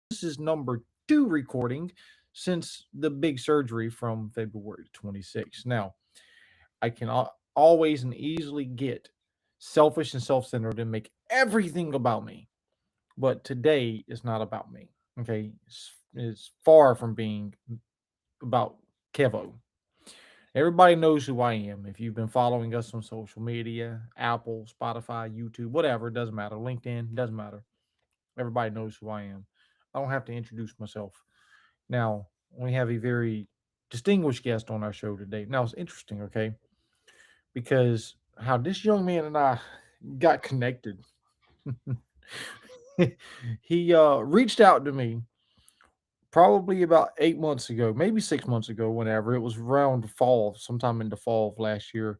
This is number two recording since the big surgery from February 26th. Now, I can always and easily get selfish and self centered and make everything about me. But today is not about me. Okay. It's far from being about Kevo. Everybody knows who I am. If you've been following us on social media, Apple, Spotify, YouTube, whatever, it doesn't matter. LinkedIn, doesn't matter. Everybody knows who I am. I don't have to introduce myself. Now, we have a very distinguished guest on our show today. Now, it's interesting, okay, because how this young man and I got connected. He reached out to me probably about 8 months ago, maybe 6 months ago, whenever it was around fall, sometime in the fall of last year.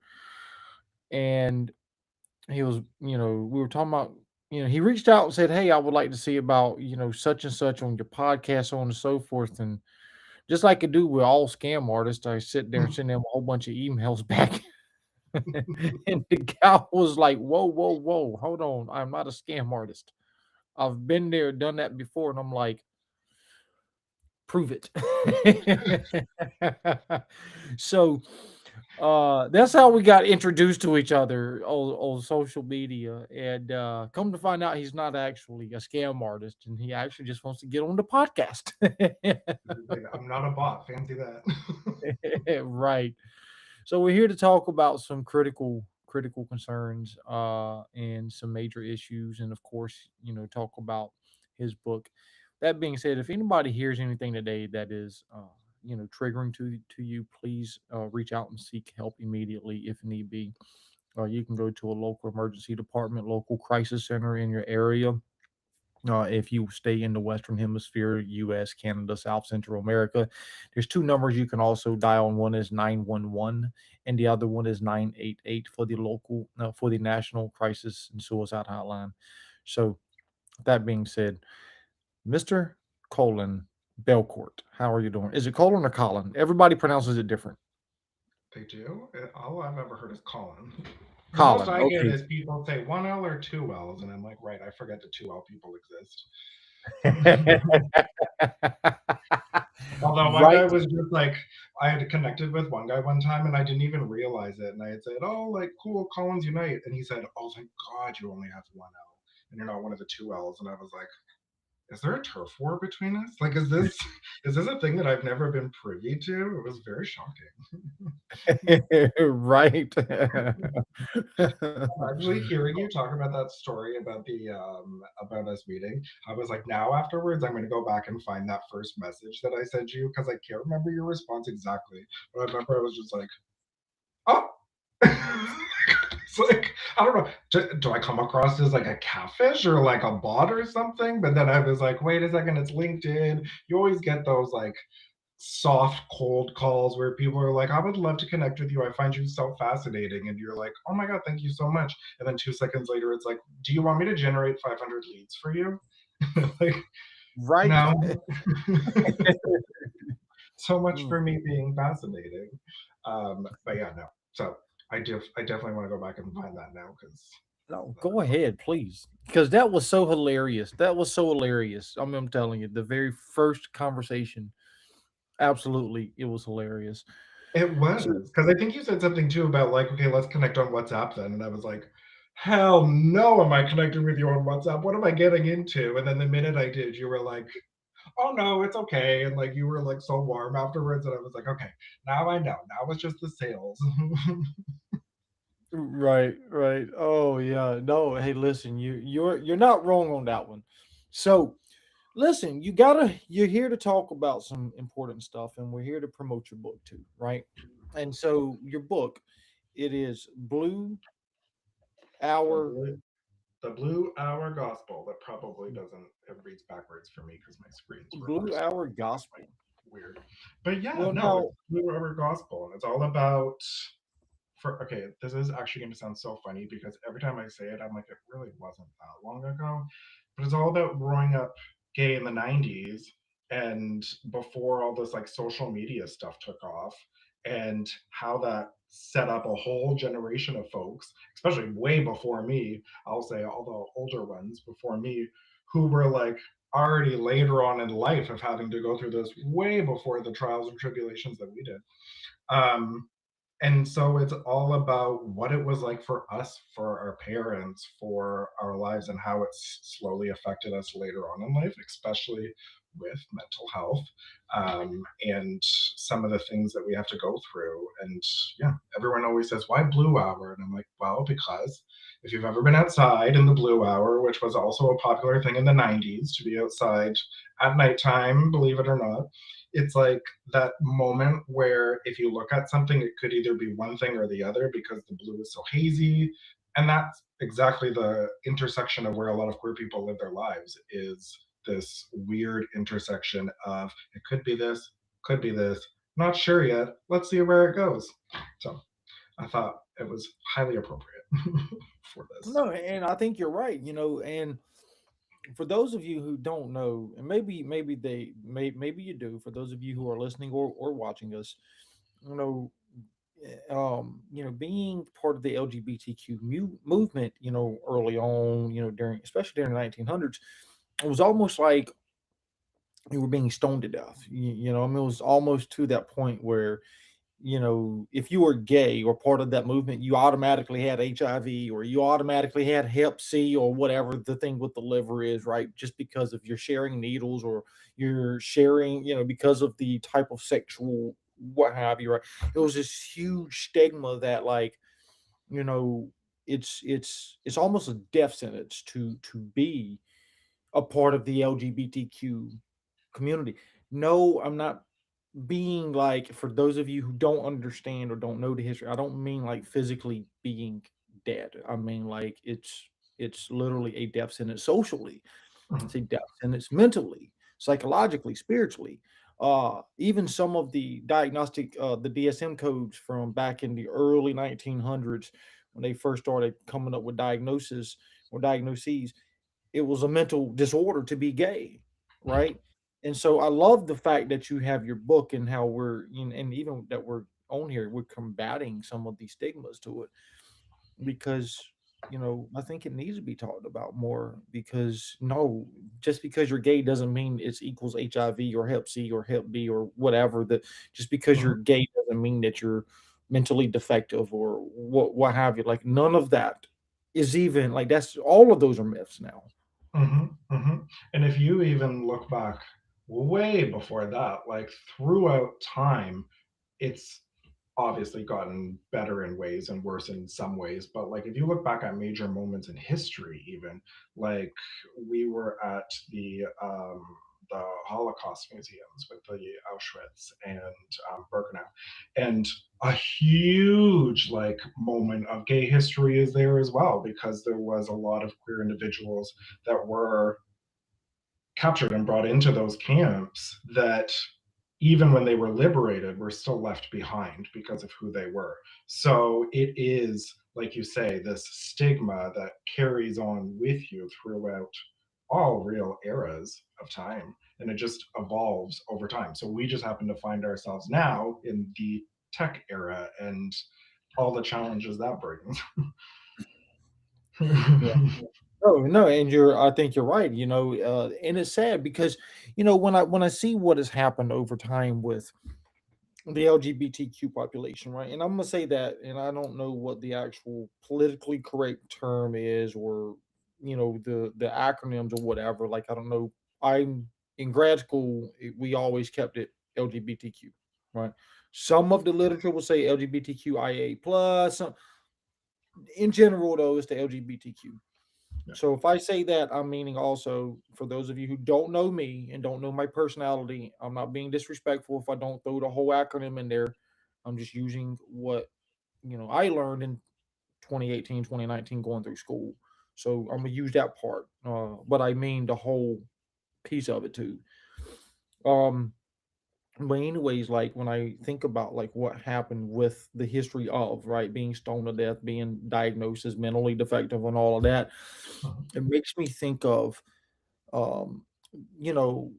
And he was, we were talking about, he reached out and said, "Hey, I would like to see about, such and such on your podcast, so on and so forth." And just like I do with all scam artists, I sit there and send them a whole bunch of emails back. And the guy was like, "Whoa, whoa, whoa, hold on. I'm not a scam artist. I've been there, done that before." And I'm like, "Prove it." So that's how we got introduced to each other on social media. And come to find out, he's not actually a scam artist, and he actually just wants to get on the podcast. Like, I'm not a bot. Fancy that. Right. So we're here to talk about some critical concerns and some major issues, and of course, talk about his book. That being said, if anybody hears anything today that is triggering to you, please reach out and seek help immediately if need be. You can go to a local emergency department, local crisis center in your area. If you stay in the Western Hemisphere, US, Canada, South Central America, there's two numbers you can also dial. One is 911, and the other one is 988 for the local, for the National Crisis and Suicide Hotline. So, that being said, Mr. Colin Belcourt, how are you doing? Is it Colin or Colin? Everybody pronounces it different. They do? All I've ever heard is Colin. The most Colin, I get okay. is people say one L or two L's, and I'm like, right, I forget the two L people exist. Although one guy Right. was just like, I had connected with one guy one time and I didn't even realize it. And I had said, oh, like, cool, Collins Unite. And he said, oh, thank God you only have one L and you're not one of the two L's. And I was like, is there a turf war between us? Like, is this a thing that I've never been privy to? It was very shocking. Right. Actually, hearing you talk about that story about the about us meeting, I was like, now afterwards, I'm going to go back and find that first message that I sent you because I can't remember your response exactly, but I remember I was just like, oh. It's like, I don't know. Do I come across as like a catfish or like a bot or something? But then I was like, wait a second, it's LinkedIn. You always get those like soft cold calls where people are like, I would love to connect with you, I find you so fascinating, and you're like, oh my god, thank you so much, and then 2 seconds later it's like, do you want me to generate 500 leads for you? Like, Right. no. So much Mm. for me being fascinating. But yeah, no. So I definitely want to go back and find that now because No, go ahead, please. Because that was so hilarious. That was so hilarious. I mean, I'm telling you, the very first conversation, absolutely, it was hilarious. it So, was because I think you said something too about like, okay, let's connect on WhatsApp then, and I was like, hell no, am I connecting with you on WhatsApp? What am I getting into? And then the minute I did, you were like, oh no, it's okay, and like you were like so warm afterwards, and I was like, okay, now I know. Now it's just the sales. right, right. Oh yeah. No, hey, listen, you're not wrong on that one. So, listen, you're here to talk about some important stuff, and we're here to promote your book too, right? And so your book, it is the Hour blue, the blue hour gospel. That probably doesn't. It reads backwards for me because my screen's Blue reversed. Hour Gospel. Weird, but yeah, Well, no, now, it's blue hour gospel, and it's all about. For okay, this is actually going to sound so funny because every time I say it, I'm like, it really wasn't that long ago. But it's all about growing up gay in the 90s and before all this like social media stuff took off, and how that set up a whole generation of folks, especially way before me, I'll say, although older ones before me, who were like already later on in life of having to go through this way before the trials and tribulations that we did. Um, and so it's all about what it was like for us, for our parents, for our lives, and how it's slowly affected us later on in life, especially with mental health, and some of the things that we have to go through. And yeah, everyone always says, why blue hour? And I'm like, well, because if you've ever been outside in the blue hour, which was also a popular thing in the 90s to be outside at nighttime, believe it or not, it's like that moment where if you look at something, it could either be one thing or the other because the blue is so hazy. And that's exactly the intersection of where a lot of queer people live their lives is this weird intersection of it could be this, could be this, not sure yet. Let's see where it goes. So I thought it was highly appropriate for this. No, and I think you're right. And for those of you who don't know, and maybe you do. For those of you who are listening or watching us, you know, being part of the LGBTQ movement, early on, during especially during the 1900s, it was almost like you were being stoned to death. I mean, it was almost to that point where if you were gay or part of that movement, you automatically had HIV or you automatically had Hep C or whatever the thing with the liver is, right? Just because of you're sharing needles or you're sharing, because of the type of sexual what have you, right? It was this huge stigma that, like, you know, it's almost a death sentence to be a part of the LGBTQ community. No, I'm not being like, for those of you who don't understand or don't know the history, I don't mean like physically being dead. I mean like it's literally a death sentence socially. Mhm. It's a death sentence mentally, psychologically, spiritually. Even some of the the DSM codes from back in the early 1900s when they first started coming up with diagnoses, it was a mental disorder to be gay, right? And so I love the fact that you have your book and how and even that we're on here, we're combating some of these stigmas to it because I think it needs to be talked about more because no, just because you're gay doesn't mean it's equals HIV or Hep C or Hep B or whatever. That just because Mhm. you're gay doesn't mean that you're mentally defective or what have you. Like none of that is even like that's all of those are myths now. Mhm, mhm. And if you even look back way before that, like throughout time, it's obviously gotten better in ways and worse in some ways. But like if you look back at major moments in history, even like we were at the Holocaust museums with the Auschwitz and Birkenau, and a huge like moment of gay history is there as well because there was a lot of queer individuals that were captured and brought into those camps that even when they were liberated were still left behind because of who they were. So it is, like you say, this stigma that carries on with you throughout all real eras of time, and it just evolves over time. So we just happen to find ourselves now in the tech era and all the challenges that brings. Yeah. No, no, and I think you're right, and it's sad because, when I see what has happened over time with the LGBTQ population, right? And I'm gonna say that, and I don't know what the actual politically correct term is, or the acronyms or whatever. Like I don't know. I'm in grad school. We always kept it LGBTQ, right? Some of the literature will say LGBTQIA plus. In general, though, it's the LGBTQ. Yeah. So if I say that, I'm meaning also for those of you who don't know me and don't know my personality, I'm not being disrespectful if I don't throw the whole acronym in there. I'm just using what I learned in 2018, 2019 going through school. So I'm gonna use that part. But I mean the whole piece of it too. Um but anyways, like when I think about like what happened with the history of right being stoned to death, being diagnosed as mentally defective and all of that, Mhm. it makes me think of um, you know,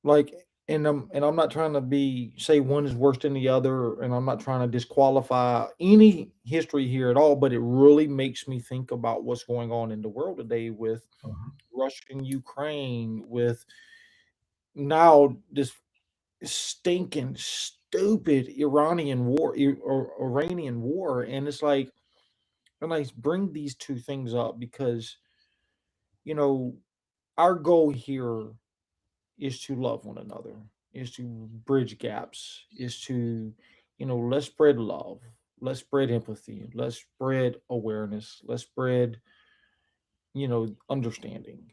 like and I'm not trying to be say one is worse than the other, and I'm not trying to disqualify any history here at all, but it really makes me think about what's going on in the world today with Mhm. Russia and Ukraine, with now this stinking stupid Iranian war, and it's like, and I bring these two things up because you know our goal here is to love one another, is to bridge gaps, is to, let's spread love, let's spread empathy, let's spread awareness, let's spread, understanding.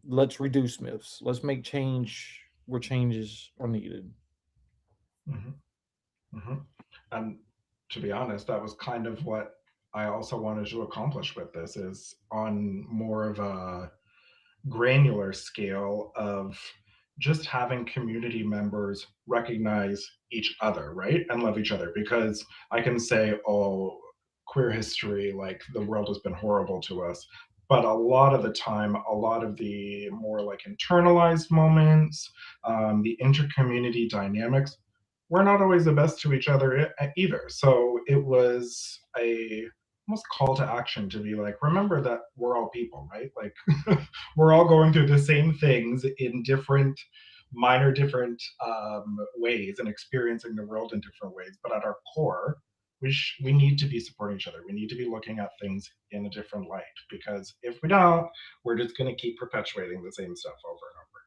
Let's reduce myths. Let's make change where changes are needed. Mhm. Mhm. And to be honest, that was kind of what I also wanted to accomplish with this, is on more of a granular scale of just having community members recognize each other, right? And love each other. Because I can say, oh, queer history, like the world has been horrible to us. But a lot of the time, a lot of the more like internalized moments, the intercommunity dynamics, we're not always the best to each other either. So it was a almost call to action to be like, remember that we're all people, right? Like we're all going through the same things in different minor different ways and experiencing the world in different ways, but at our core we need to be supporting each other. We need to be looking at things in a different light, because if we don't, we're just going to keep perpetuating the same stuff over and over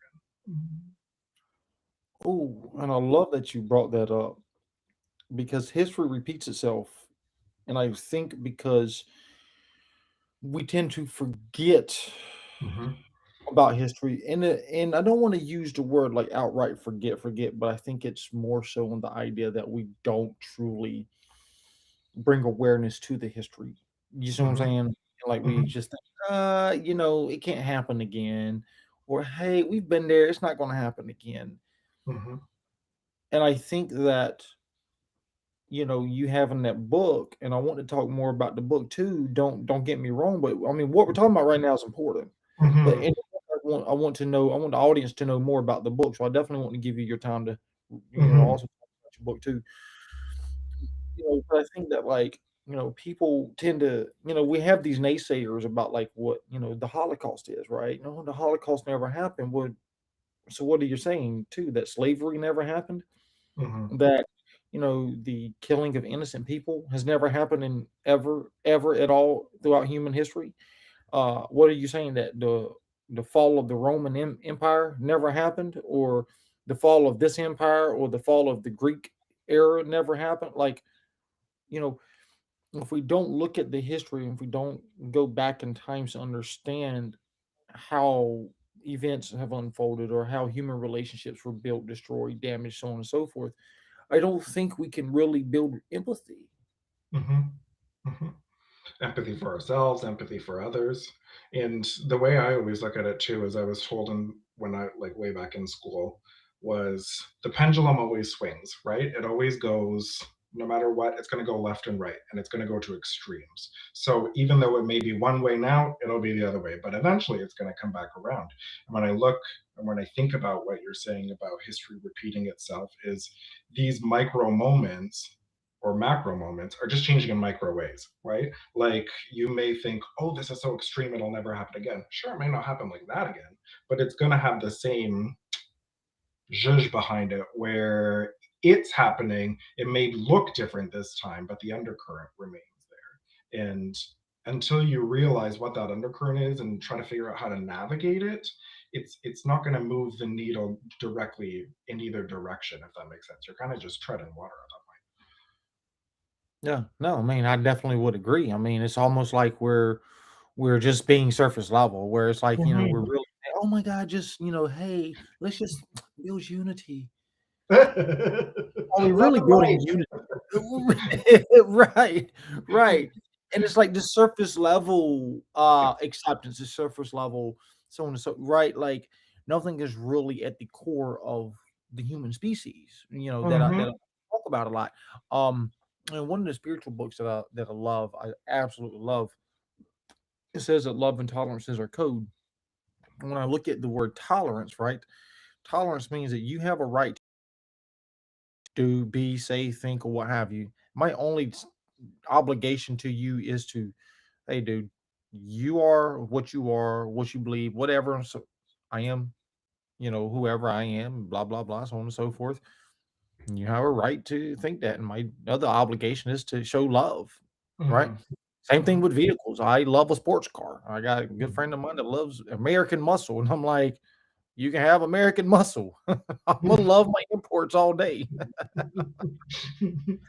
again. Oh, and I love that you brought that up because history repeats itself. And I think because we tend to forget Mm-hmm. about history, and I don't want to use the word like outright forget, but I think it's more so on the idea that we don't truly bring awareness to the history. You see what I'm Mm-hmm. saying? Like we Mm-hmm. just think, it can't happen again, or hey, we've been there, it's not going to happen again. Mm-hmm. And I think that you having that book, and I want to talk more about the book too. Don't get me wrong, but I mean, what we're talking about right now is important. But Mm-hmm. and I want the audience to know more about the book, so I definitely want to give you your time to, Mm-hmm. also talk about your book too. But I think that like, people tend to, we have these naysayers about like what, the Holocaust is, right? No, the Holocaust never happened. So what are you saying too? That slavery never happened? Mm-hmm. That, the killing of innocent people has never happened in ever at all throughout human history? What are you saying, that the fall of the Roman Empire never happened, or the fall of this empire, or the fall of the Greek era never happened? Like, you know, if we don't look at the history, if we don't go back in time to understand how events have unfolded or how human relationships were built, destroyed, damaged, so on and so forth, I don't think we can really build empathy. Mm-hmm. Mm-hmm. Empathy for ourselves, empathy for others. And the way I always look at it too, as I was told in when I like way back in school, was the pendulum always swings, right? It always goes, no matter what, it's going to go left and right, and it's going to go to extremes. So even though it may be one way now, it'll be the other way, but eventually it's going to come back around. And when I look and when I think about what you're saying about history repeating itself, is these micro moments or macro moments are just changing in micro ways, right? Like you may think, oh, this is so extreme, it'll never happen again. Sure, it may not happen like that again, but it's going to have the same zhuzh behind it where it's happening. It may look different this time, but the undercurrent remains there. And until you realize what that undercurrent is and try to figure out how to navigate it, it's not going to move the needle directly in either direction, if that makes sense. You're kind of just treading water at Yeah, no, I mean, I definitely would agree. I mean, it's almost like we're just being surface level, where it's like, we're that really, oh my God, just, hey, let's just build unity. point. Are we Love really and building light. unity? Right, right. And it's like the surface level acceptance, the surface level, so on and so right. Like nothing is really at the core of the human species, that I Hmm. talk about a lot. Um and one of the spiritual books that I love, I absolutely love, it says that love and tolerance is our code. When I look at the word tolerance, right? Tolerance means that you have a right to be, say, think, or what have you. My only obligation to you is to, hey, dude, you are, what you believe, whatever. So I am, whoever I am, blah, blah, blah, so on and so forth. And you have a right to think that. And my other obligation is to show love, right? Mhm. Same thing Mhm. with vehicles. I love a sports car. I got a good Mhm. friend of mine that loves American muscle. And I'm like, you can have American muscle. I'm gonna love my imports all day. you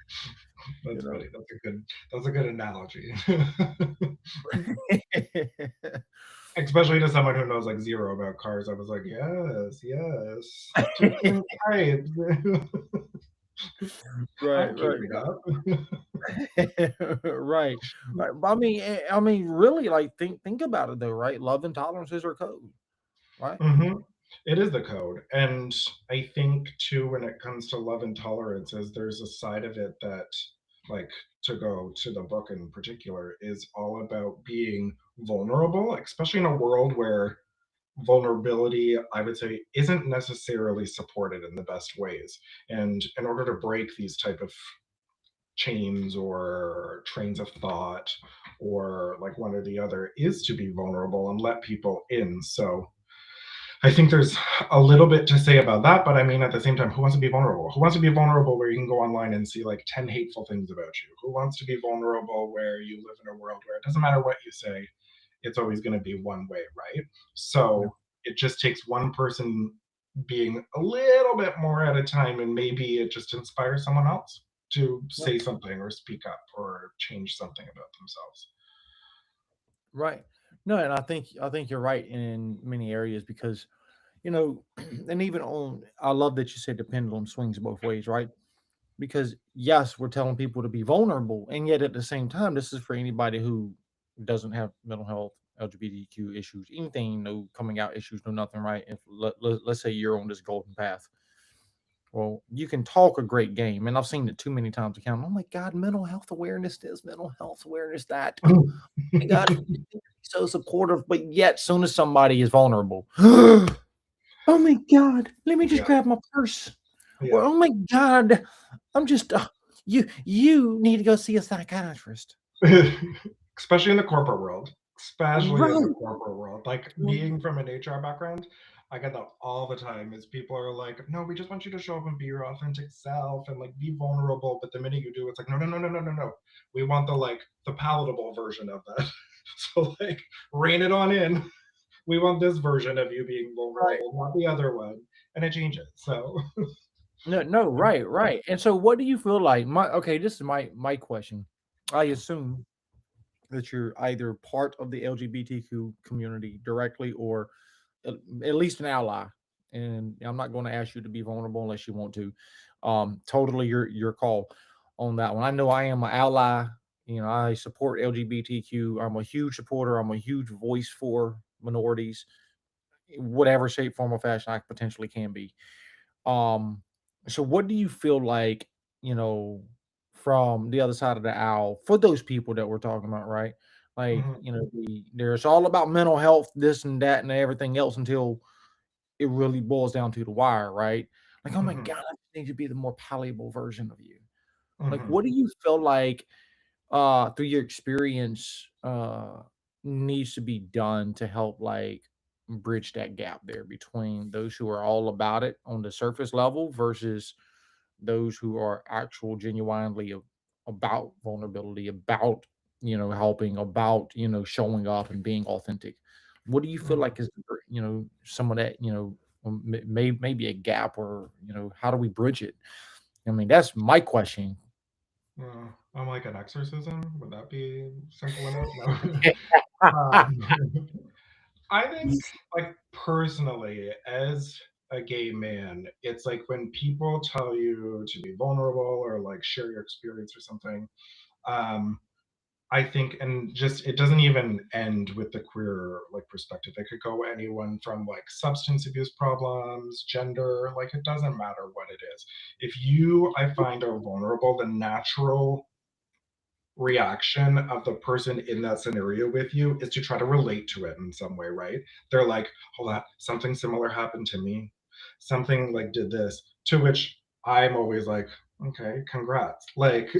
That's know. funny. That's a good analogy. Especially to someone who knows like zero about cars. I was like, yes, yes. Two different types. right, I'm right, keeping up. right, right. But I mean, really, like think about it though, right? Love and tolerance is our code, right? Hmm. It is the code. And I think too, when it comes to love and tolerance, is there's a side of it that, like, to go to the book in particular, is all about being vulnerable, especially in a world where vulnerability, I would say, isn't necessarily supported in the best ways. And in order to break these type of chains or trains of thought, or like one or the other, is to be vulnerable and let people in. So I think there's a little bit to say about that, but I mean, at the same time, who wants to be vulnerable? Who wants to be vulnerable where you can go online and see like 10 hateful things about you? Who wants to be vulnerable where you live in a world where it doesn't matter what you say, it's always going to be one way, right? Yeah, So it just takes one person being a little bit more at a time, and maybe it just inspires someone else to yeah, say something or speak up or change something about themselves. right. No, and I think you're right in many areas because you know, and even on, I love that you said the pendulum swings both ways, right? Because yes, we're telling people to be vulnerable, and yet at the same time, this is for anybody who doesn't have mental health, LGBTQ issues, anything, no coming out issues, no nothing, right? If let's say you're on this golden path, well, you can talk a great game, and I've seen it too many times to count. Oh my God, mental health awareness, this mental health awareness, that. Oh my God, so supportive, but yet, soon as somebody is vulnerable, oh my God, let me just Yeah, grab my purse. Or, yeah. oh my God, I'm just, you need to go see a psychiatrist. Especially in the corporate world, especially in the Right. corporate world. Like being from an HR background, I get that all the time. Is people are like, "No, we just want you to show up and be your authentic self and like be vulnerable." But the minute you do, it's like, "No, no, no, no, no, no, no. We want the palatable version of that." So like, rein it on in. We want this version of you being Right. vulnerable, not the other one, and it changes. So. No, no, right, right. And so what do you feel like okay, this is my question. I assume that you're either part of the LGBTQ community directly or at least an ally. And I'm not going to ask you to be vulnerable unless you want to. Totally your call on that one. I know I am an ally. I support LGBTQ. I'm a huge supporter. I'm a huge voice for minorities, whatever shape, form, or fashion I potentially can be. Um, so what do you feel like, you know, from the other side of the aisle for those people that we're talking about, right? Like, Mhm, there's all about mental health, this and that, and everything else until it really boils down to the wire, right? Like, oh my mhm, God, I need to be the more palatable version of you. Like, mhm, what do you feel like through your experience needs to be done to help like bridge that gap there between those who are all about it on the surface level versus those who are actual genuinely about vulnerability, about helping, about showing up and being authentic. What do you feel mhm. like is some of that maybe a gap, or how do we bridge it? I mean, that's my question. I'm like an exorcism. Would that be simple enough? No. I think, like, personally, as a gay man, it's like when people tell you to be vulnerable or like share your experience or something. Um, I think, and just it doesn't even end with the queer like perspective. It could go anyone from like substance abuse problems, gender, like it doesn't matter what it is. If you, I find, are vulnerable, the natural reaction of the person in that scenario with you is to try to relate to it in some way, right? They're like, hold on, something similar happened to me. something like did this, to which I'm always like, okay, congrats. Like,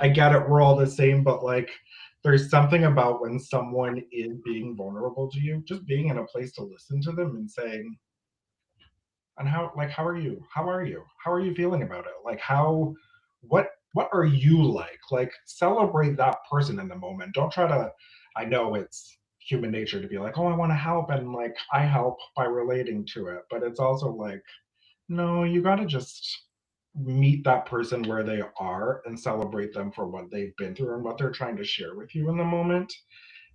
I get it, we're all the same, but like, there's something about when someone is being vulnerable to you, just being in a place to listen to them and saying, and how, like, how are you? How are you? How are you feeling about it? Like, how, what are you like? Like, celebrate that person in the moment. Don't try to, I know it's human nature to be like, oh, I want to help, and like I help by relating to it. But it's also like, no, you gotta just meet that person where they are and celebrate them for what they've been through and what they're trying to share with you in the moment.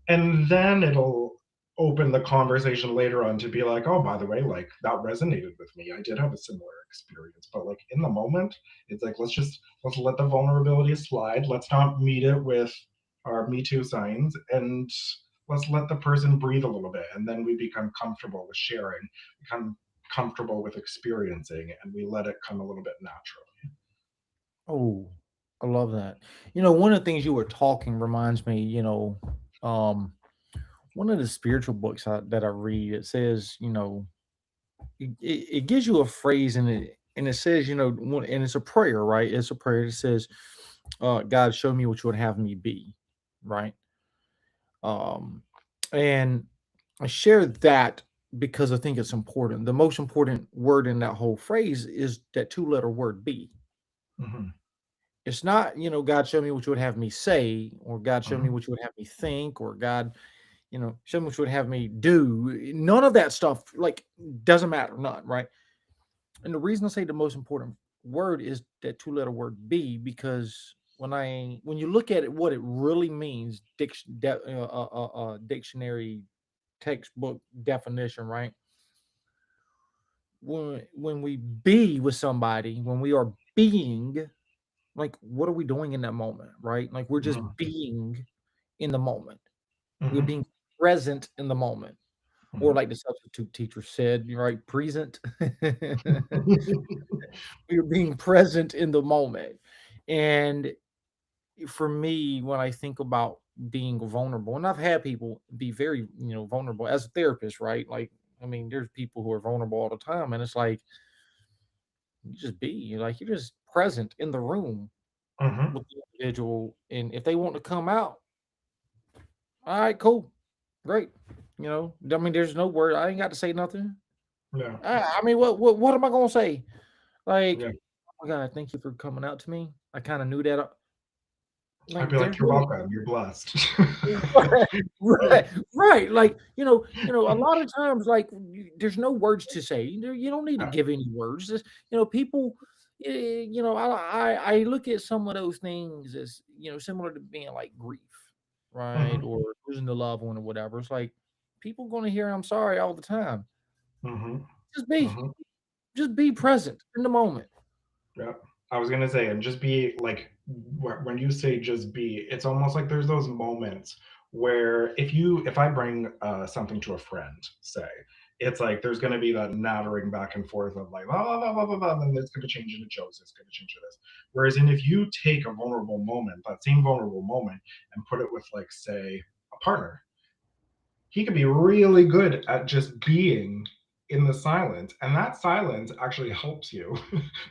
And then it'll open the conversation later on to be like, oh, by the way, like that resonated with me. I did have a similar experience. But like in the moment, it's like, let's let the vulnerability slide. Let's not meet it with our Me Too signs, and let's let the person breathe a little bit. And then we become comfortable with sharing, become comfortable with experiencing, and we let it come a little bit natural. Oh, I love that. One of the things you were talking reminds me, um, one of the spiritual books that I read, it says, it gives you a phrase and it says, and it's a prayer, right? It's a prayer. It says, God, show me what you would have me be, right? Um, and I share that because I think it's important. The most important word in that whole phrase is that two-letter word be. Hmm. It's not, God, show me what you would have me say, or God, show me Hmm. what you would have me think, or God, show me what you would have me do. None of that stuff, like, doesn't matter, none, right? And the reason I say the most important word is that two-letter word be, because when you look at it, what it really means, dictionary textbook definition, right? When we be with somebody, when we are being, like, what are we doing in that moment, right? Like, we're just Hmm. being in the moment. We're Hmm. being present in the moment, or Hmm. like the substitute teacher said, you're right, present. We're being present in the moment. And for me, when I think about being vulnerable, and I've had people be very, vulnerable as a therapist, right? Like, I mean, there's people who are vulnerable all the time, and it's like you just be like you're just present in the room Hmm. with the individual, and if they want to come out, all right, cool, great. I mean, there's no word. I ain't got to say nothing. Yeah. I mean, what am I gonna say? Like, Yeah. oh my God, thank you for coming out to me. I kind of knew that. I'd Like, be there's like, you're no welcome. You're blessed. right, right. Like, a lot of times, like, there's no words to say. You don't need to Yeah. give any words. Just, people. I look at some of those things as similar to being like grief, right, Hmm. or losing a loved one or whatever. It's like people going to hear "I'm sorry" all the time. Hmm. Just be, Hmm. just be present in the moment. Yeah. I was gonna say, and just be like, when you say just be, it's almost like there's those moments where if I bring something to a friend, say, it's like there's gonna be that nattering back and forth of like blah blah blah blah blah, blah, and then it's gonna change into jokes, it's gonna change to this. Whereas, if you take a vulnerable moment, that same vulnerable moment, and put it with like, say, a partner, he could be really good at just being in the silence, and that silence actually helps you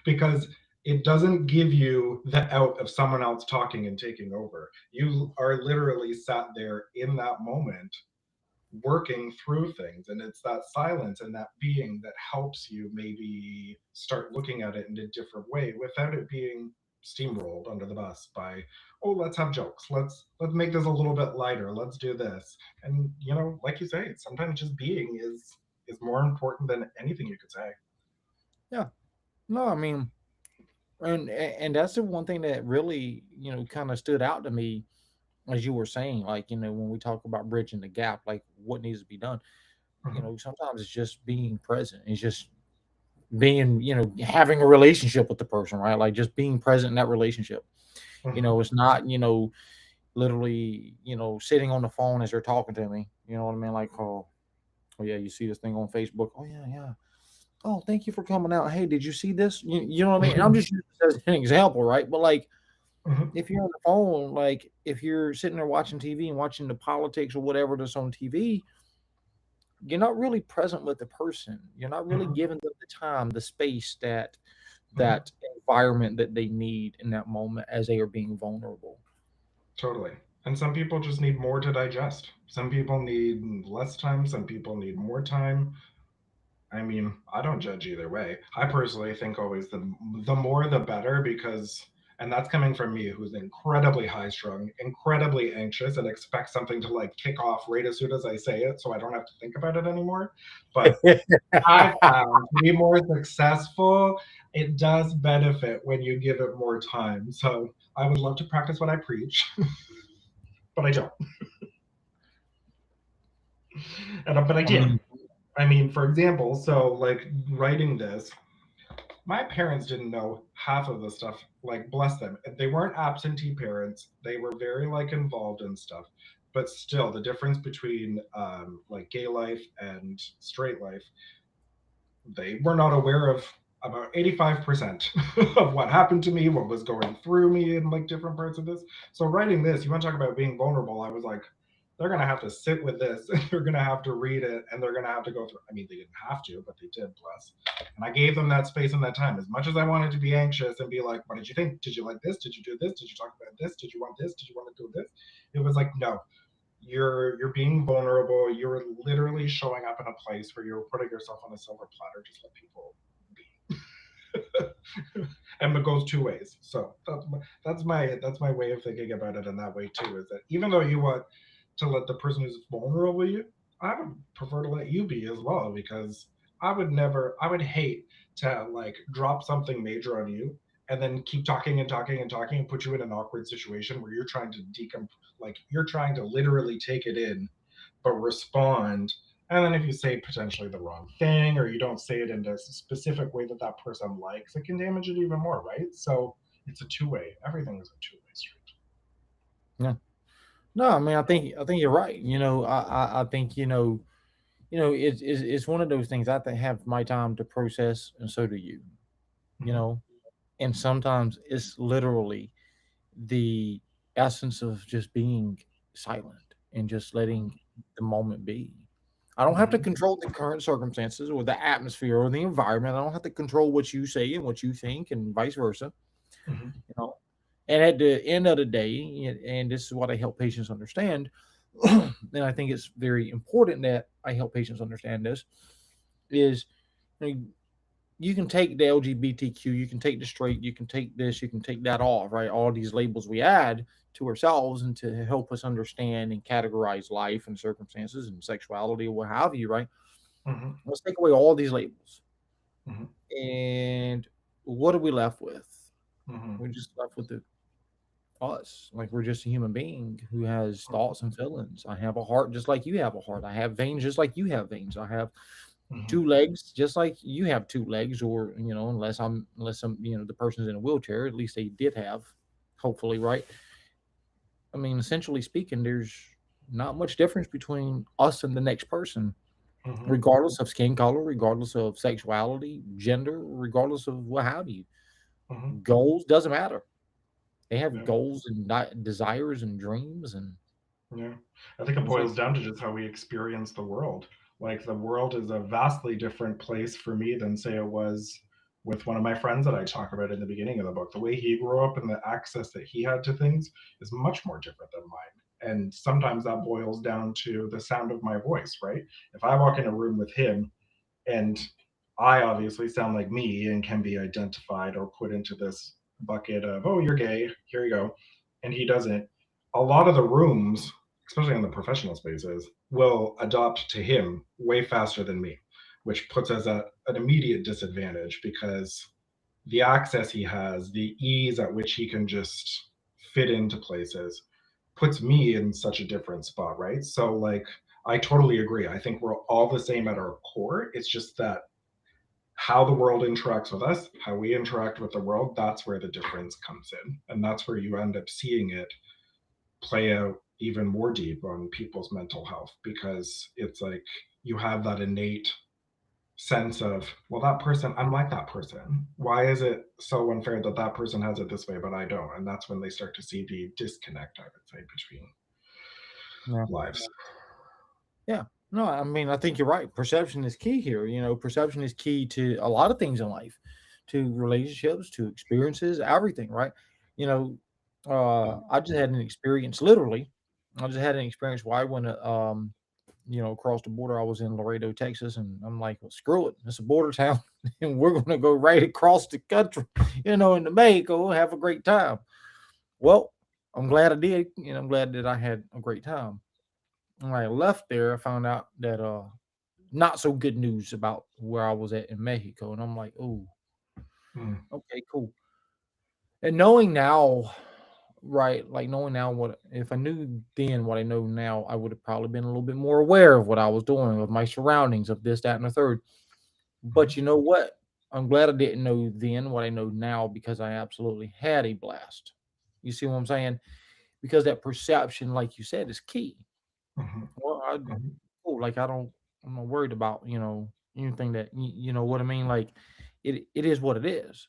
because it doesn't give you the out of someone else talking and taking over. You are literally sat there in that moment working through things, and it's that silence and that being that helps you maybe start looking at it in a different way without it being steamrolled under the bus by, oh, let's have jokes, let's make this a little bit lighter, let's do this. And like you say, sometimes just being is more important than anything you could say. Yeah. No, I mean, and that's the one thing that really kind of stood out to me as you were saying, like, when we talk about bridging the gap, like what needs to be done, Hmm. sometimes it's just being present. It's just being, having a relationship with the person, right? Like just being present in that relationship. Hmm. It's not, literally, sitting on the phone as they're talking to me. You know what I mean? Like, oh yeah, you see this thing on Facebook? Oh yeah, yeah. Oh, thank you for coming out. Hey, did you see this? You know what I mean? And I'm Hmm. just using this as an example, right? But like, Hmm. if you're on the phone, like if you're sitting there watching TV and watching the politics or whatever that's on TV, you're not really present with the person. You're not really Mhm, giving them the time, the space, mhm. that environment that they need in that moment as they are being vulnerable. Totally. And some people just need more to digest. Some people need less time, some people need more time. I mean, I don't judge either way. I personally think always the more the better, because and that's coming from me who's incredibly high strung, incredibly anxious, and expects something to like kick off right as soon as I say it so I don't have to think about it anymore. But I found to be more successful, it does benefit when you give it more time. So I would love to practice what I preach, but I don't. But I I did. mean, I mean, for example, so like writing this, my parents didn't know half of the stuff. Like, bless them, they weren't absentee parents. They were very like involved in stuff, but still, the difference between like gay life and straight life, they were not aware of about 85% of what happened to me, what was going through me in like different parts of this. So writing this, you want to talk about being vulnerable, I was like, they're gonna have to sit with this and they're gonna have to read it and they're gonna have to go through. I mean, they didn't have to, but they did, bless. And I gave them that space and that time. As much as I wanted to be anxious and be like, what did you think? Did you like this? Did you do this? Did you talk about this? Did you want this? Did you want to do this? It was like, no, you're being vulnerable. You're literally showing up in a place where you're putting yourself on a silver platter. Just let people be. And it goes two ways. So that's my way of thinking about it in that way too. Is that even though you want to let the person who's vulnerable you, I would prefer to let you be as well, because I would hate to like drop something major on you and then keep talking and talking and talking and put you in an awkward situation where you're trying to like you're trying to literally take it in but respond. And then if you say potentially the wrong thing or you don't say it in a specific way that that person likes, it can damage it even more, right? So it's a two-way. Everything is a two-way street. yeah. No, I mean, I think you're right. I think it's one of those things. I have to have my time to process, and so do you. You Mm-hmm. know, and sometimes it's literally the essence of just being silent and just letting the moment be. I don't have to Mm-hmm. control the current circumstances or the atmosphere or the environment. I don't have to control what you say and what you think and vice versa. Mm-hmm. You know, and at the end of the day, and this is what I help patients understand, and I think it's very important that I help patients understand this is you know, you can take the LGBTQ, you can take the straight, you can take this, you can take that off, right? All these labels we add to ourselves and to help us understand and categorize life and circumstances and sexuality or what have you, right? Mm-hmm. Let's take away all these labels. Mm-hmm. And what are we left with? Mm-hmm. We're just left with the us. Like we're just a human being who has thoughts and feelings. I have a heart just like you have a heart. I have veins just like you have veins. I have Mm-hmm. two legs just like you have two legs, or unless I'm the person's in a wheelchair, at least they did have, hopefully, right? I mean, essentially speaking, there's not much difference between us and the next person, Mm-hmm. regardless of skin color, regardless of sexuality, gender, regardless of what have you. Mm-hmm. Goals doesn't matter. They have Yeah. goals and desires and dreams, and Yeah. I think it it's like boils down to just how we experience the world. Like the world is a vastly different place for me than say it was with one of my friends that I talk about in the beginning of the book. The way he grew up and the access that he had to things is much more different than mine. And sometimes that boils down to the sound of my voice, right? If I walk in a room with him and I obviously sound like me and can be identified or put into this bucket of, oh, you're gay, here you go, and he doesn't, a lot of the rooms, especially in the professional spaces, will adopt to him way faster than me, which puts us at an immediate disadvantage because the access he has, the ease at which he can just fit into places, puts me in such a different spot, right? So, like, I totally agree. I think we're all the same at our core. It's just that how the world interacts with us, how we interact with the world, that's where the difference comes in. And that's where you end up seeing it play out even more deep on people's mental health, because it's like you have that innate sense of, well, that person, I'm like that person. Why is it so unfair that that person has it this way, but I don't? And that's when they start to see the disconnect, I would say, between yeah, lives. yeah. No, I mean, I think you're right. Perception is key here. Perception is key to a lot of things in life, to relationships, to experiences, everything, right? You know, I just had an experience, literally. I just had an experience where I went, across the border. I was in Laredo, Texas, and I'm like, well, screw it. It's a border town, and we're going to go right across the country, into Mexico, have a great time. Well, I'm glad I did. I'm glad that I had a great time. When I left there, I found out that not so good news about where I was at in Mexico, and I'm like, oh, Mm, okay, cool. And knowing now, right, like knowing now what if I knew then what I know now, I would have probably been a little bit more aware of what I was doing, of my surroundings, of this, that, and the third. mhm, But you know what? I'm glad I didn't know then what I know now because I absolutely had a blast. You see what I'm saying? Because that perception, like you said, is key. mhm, Well, mhm, cool. Like I'm not worried about anything that you know what I mean. Like it is what it is,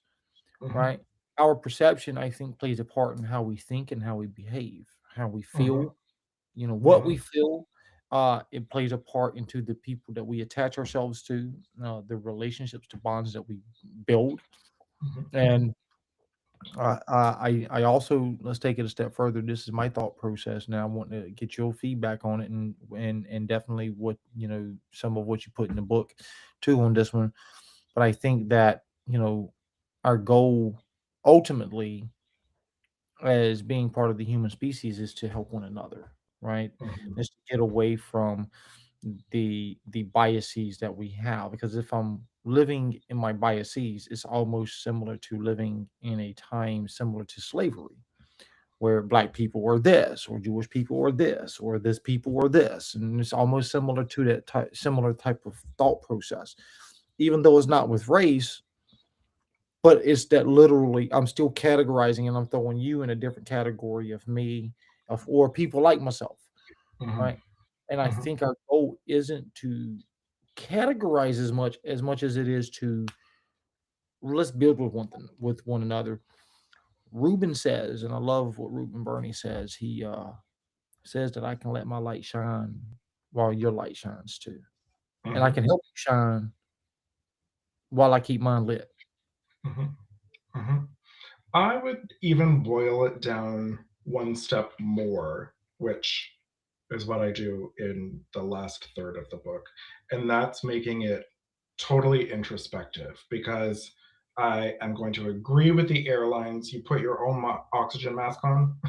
mhm, right? Our perception, I think, plays a part in how we think and how we behave, how we mhm, feel. What we mhm, feel. It plays a part into the people that we attach ourselves to, the relationships, the bonds that we build, mhm, and I also, let's take it a step further. This is my thought process. Now I want to get your feedback on it, and definitely what some of what you put in the book too on this one. But I think that our goal ultimately as being part of the human species is to help one another, right? mhm, Is to get away from the biases that we have, because if I'm living in my biases, it's almost similar to living in a time similar to slavery, where black people are this, or Jewish people are this, or this people are this, and it's almost similar to that similar type of thought process, even though it's not with race, but it's that literally I'm still categorizing and I'm throwing you in a different category of me, of or people like myself, mhm, right? And I mhm, think our goal isn't to categorize as much as it is to let's build with one another. Ruben says, and I love what Ruben Bernie says. He says that I can let my light shine while your light shines too, and I mhm, can help you shine while I keep mine lit. mhm, mhm. I would even boil it down one step more, which is what I do in the last third of the book. And that's making it totally introspective because I am going to agree with the airlines. You put your own oxygen mask on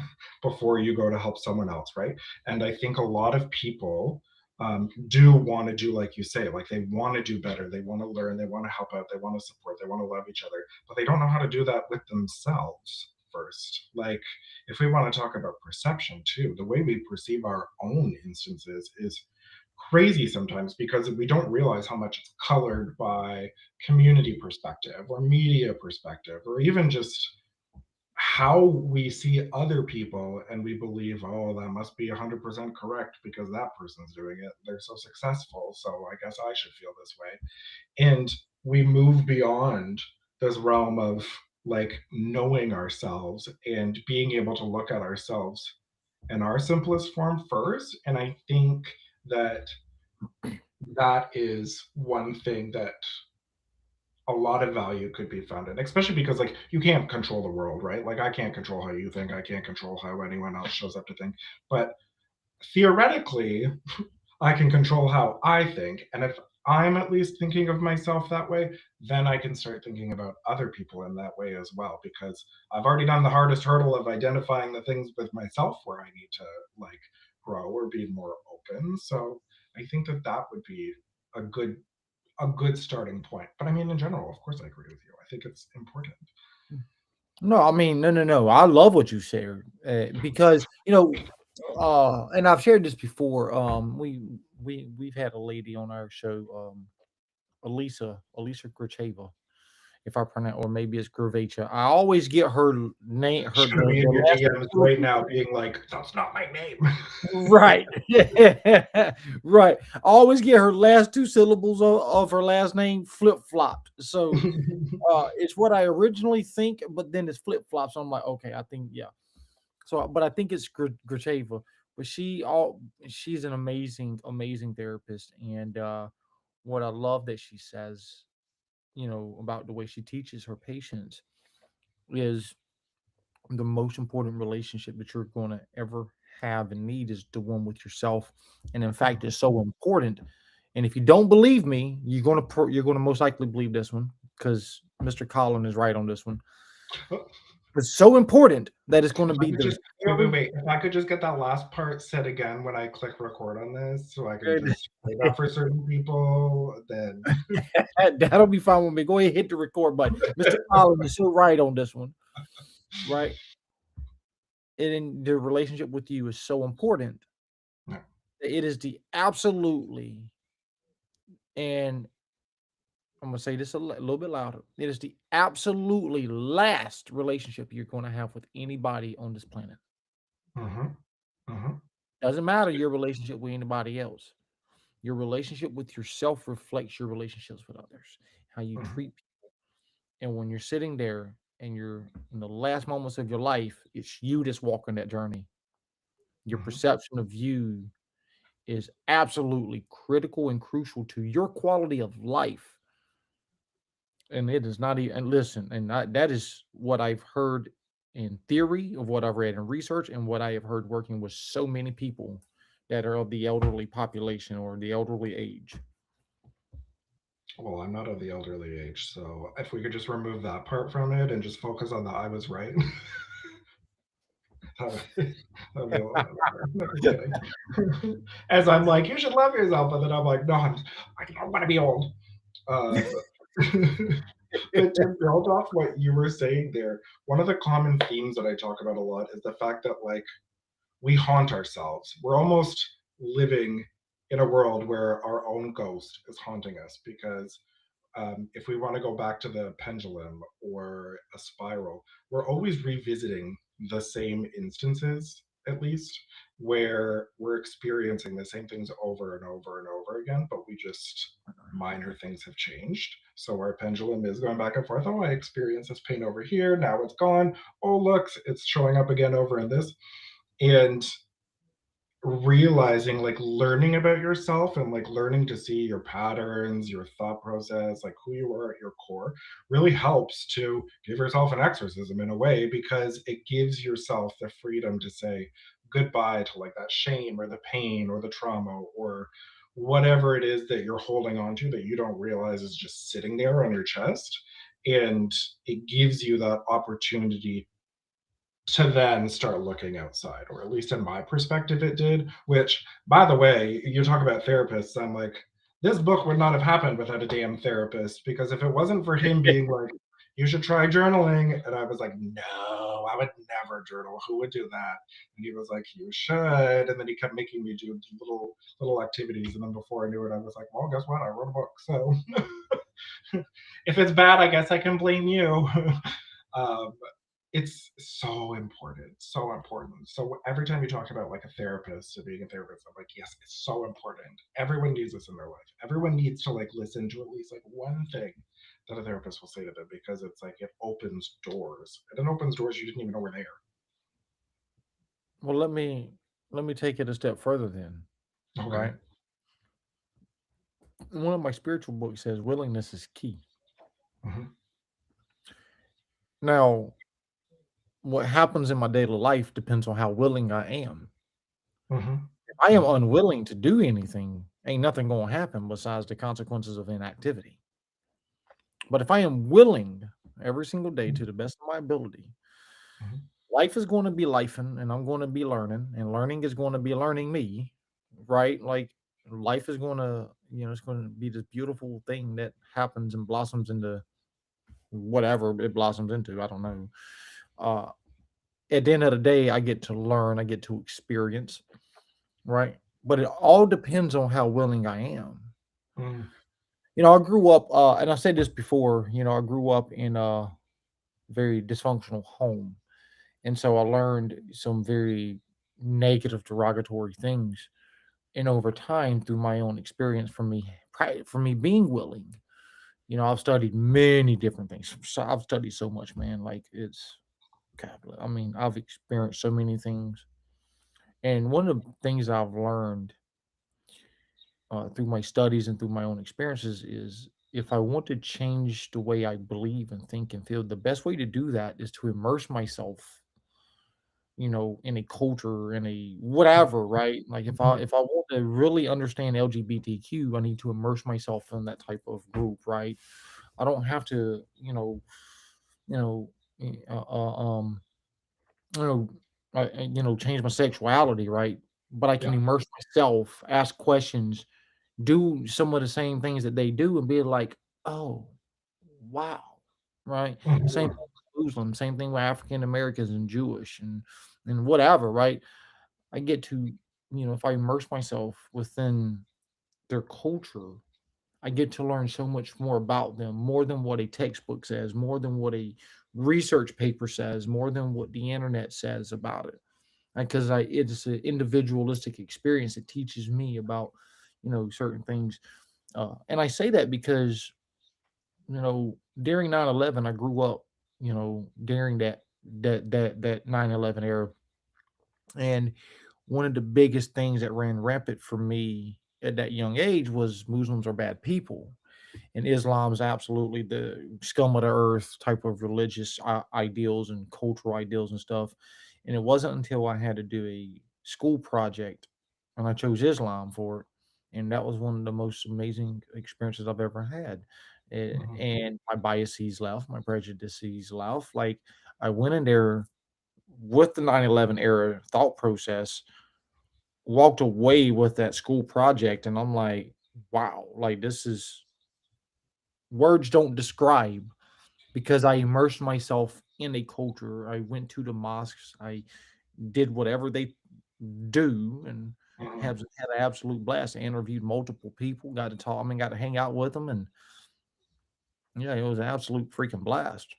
before you go to help someone else, right? And I think a lot of people do want to do like you say, like they want to do better, they want to learn, they want to help out, they want to support, they want to love each other, but they don't know how to do that with themselves first. Like if we want to talk about perception too, the way we perceive our own instances is crazy sometimes because we don't realize how much it's colored by community perspective or media perspective or even just how we see other people and we believe, oh, that must be 100% correct because that person's doing it, they're so successful, so I guess I should feel this way. And we move beyond this realm of like knowing ourselves and being able to look at ourselves in our simplest form first. And I think that that is one thing that a lot of value could be found in, especially because like you can't control the world, right? Like I can't control how you think, I can't control how anyone else shows up to think, but theoretically I can control how I think. And if I'm at least thinking of myself that way, then I can start thinking about other people in that way as well. Because I've already done the hardest hurdle of identifying the things with myself where I need to like grow or be more open. So I think that that would be a good a good starting point. But I mean, in general, of course, I agree with you. I think it's important. No, I mean, no, no, no. I love what you shared because and I've shared this before. We've had a lady on our show, Elisa Gracheva, if I pronounce, or maybe it's Gervais. I always get her name, her She's gonna be in the your last DMs right syllable. now, being like, "That's not my name." Right. Yeah. Right. I always get her last two syllables of her last name flip flopped. So it's what I originally think, but then it's flip flops. So I'm like, okay, I think yeah. So, but I think it's Gracheva. but she's an amazing therapist. And what I love that she says, about the way she teaches her patients is the most important relationship that you're going to ever have and need is the one with yourself. And in fact, it's so important. And if you don't believe me, you're going to most likely believe this one, because Mr. Collin is right on this one. It's so important that it's going to If I be could the just very wait. If I could just get that last part said again when I click record on this, so I can just play that for certain people, then that'll be fine with me. Go ahead, hit the record button. Mr. Collin is so right on this one, right? And then the relationship with you is so important. yeah. It is the absolutely, and I'm gonna say this little bit louder. It is the absolutely last relationship you're gonna have with anybody on this planet. Mhm. Mhm. Doesn't matter your relationship with anybody else. Your relationship with yourself reflects your relationships with others, how you Mhm. treat people. And when you're sitting there and you're in the last moments of your life, it's you that's walking that journey. Your Mhm. perception of you is absolutely critical and crucial to your quality of life. And it is not even, and listen, that is what I've heard in theory, of what I've read in research, and what I have heard working with so many people that are of the elderly population or the elderly age. Well, I'm not of the elderly age, so if we could just remove that part from it and just focus on the I was right, that would be a little bit better. No, I'm kidding. As I'm like, you should love yourself, and then I'm like, no, I don't want to be old. Um, but to build off what you were saying there, one of the common themes that I talk about a lot is the fact that like we haunt ourselves. We're almost living in a world where our own ghost is haunting us because if we want to go back to the pendulum or a spiral, we're always revisiting the same instances, at least, where we're experiencing the same things over and over and over again, but we just minor things have changed. So our pendulum is going back and forth. Oh, I experienced this pain over here. Now it's gone. Oh, look, it's showing up again over in this. And realizing like learning about yourself and like learning to see your patterns, your thought process, like who you are at your core really helps to give yourself an exorcism in a way because it gives yourself the freedom to say goodbye to like that shame or the pain or the trauma or whatever it is that you're holding on to that you don't realize is just sitting there on your chest, and it gives you that opportunity to then start looking outside, or at least in my perspective, it did. Which, by the way, you talk about therapists. I'm like, this book would not have happened without a damn therapist because if it wasn't for him being like, you should try journaling, and I was like, no, I would never journal. Who would do that? And he was like, you should. And then he kept making me do little activities, and then before I knew it, I was like, well, guess what? I wrote a book. So if it's bad, I guess I can blame you. um, it's so important, so important. So every time you talk about like a therapist or being a therapist, I'm like, yes, it's so important. Everyone needs this in their life. Everyone needs to like listen to at least like one thing that a therapist will say to them because it's like it opens doors. And it opens doors you didn't even know were there. Well, let me take it a step further then, Okay. right? One of my spiritual books says willingness is key. Hmm. Now, what happens in my daily life depends on how willing I am. Hmm. If I am Hmm. unwilling to do anything, ain't nothing going to happen besides the consequences of inactivity. But if I am willing every single day to the best of my ability, Hmm. life is going to be lifing and I'm going to be learning, and learning is going to be learning me, right? Like life is going to, it's going to be this beautiful thing that happens and blossoms into whatever it blossoms into. I don't know. Uh, at the end of the day, I get to learn, I get to experience, right? But it all depends on how willing I am. Hmm. I grew up, and I said this before, I grew up in a very dysfunctional home. And so I learned some very negative, derogatory things. And over time, through my own experience, from me being willing, I've studied many different things. So I've studied so much, man. Like it's, God, I mean, I've experienced so many things. And one of the things I've learned through my studies and through my own experiences is if I want to change the way I believe and think and feel, the best way to do that is to immerse myself, in a culture, in a whatever, right? Like Mhm. if I want to really understand LGBTQ, I need to immerse myself in that type of group, right? I don't have to, you know, eh, uh, uh, um, you know, change my sexuality, right? But I can Yeah. immerse myself, ask questions, do some of the same things that they do, and be like, oh, wow, right? Same Mhm. thing with Muslim, same thing with African Americans and Jewish and whatever, right? I get to, if I immerse myself within their culture, I get to learn so much more about them, more than what a textbook says, more than what a research paper says, more than what the internet says about it. Because it's an individualistic experience. It teaches me about, certain things. And I say that because, during 9/11, I grew up, during that 9/11 era. And one of the biggest things that ran rampant for me at that young age was Muslims are bad people, and Islam's absolutely the scum of the earth type of religious ideals and cultural ideals and stuff. And it wasn't until I had to do a school project and I chose Islam for it, and that was one of the most amazing experiences I've ever had. Mhm. And my biases left, my prejudices left. Like I went in there with the 9/11 era thought process, walked away with that school project, and I'm like, wow, like this is words don't describe because I immersed myself in a culture. I went to the mosques. I did whatever they do and Mhm. have had an absolute blast. I interviewed multiple people, got to talk, I mean, got to hang out with them. And yeah, it was an absolute freaking blast.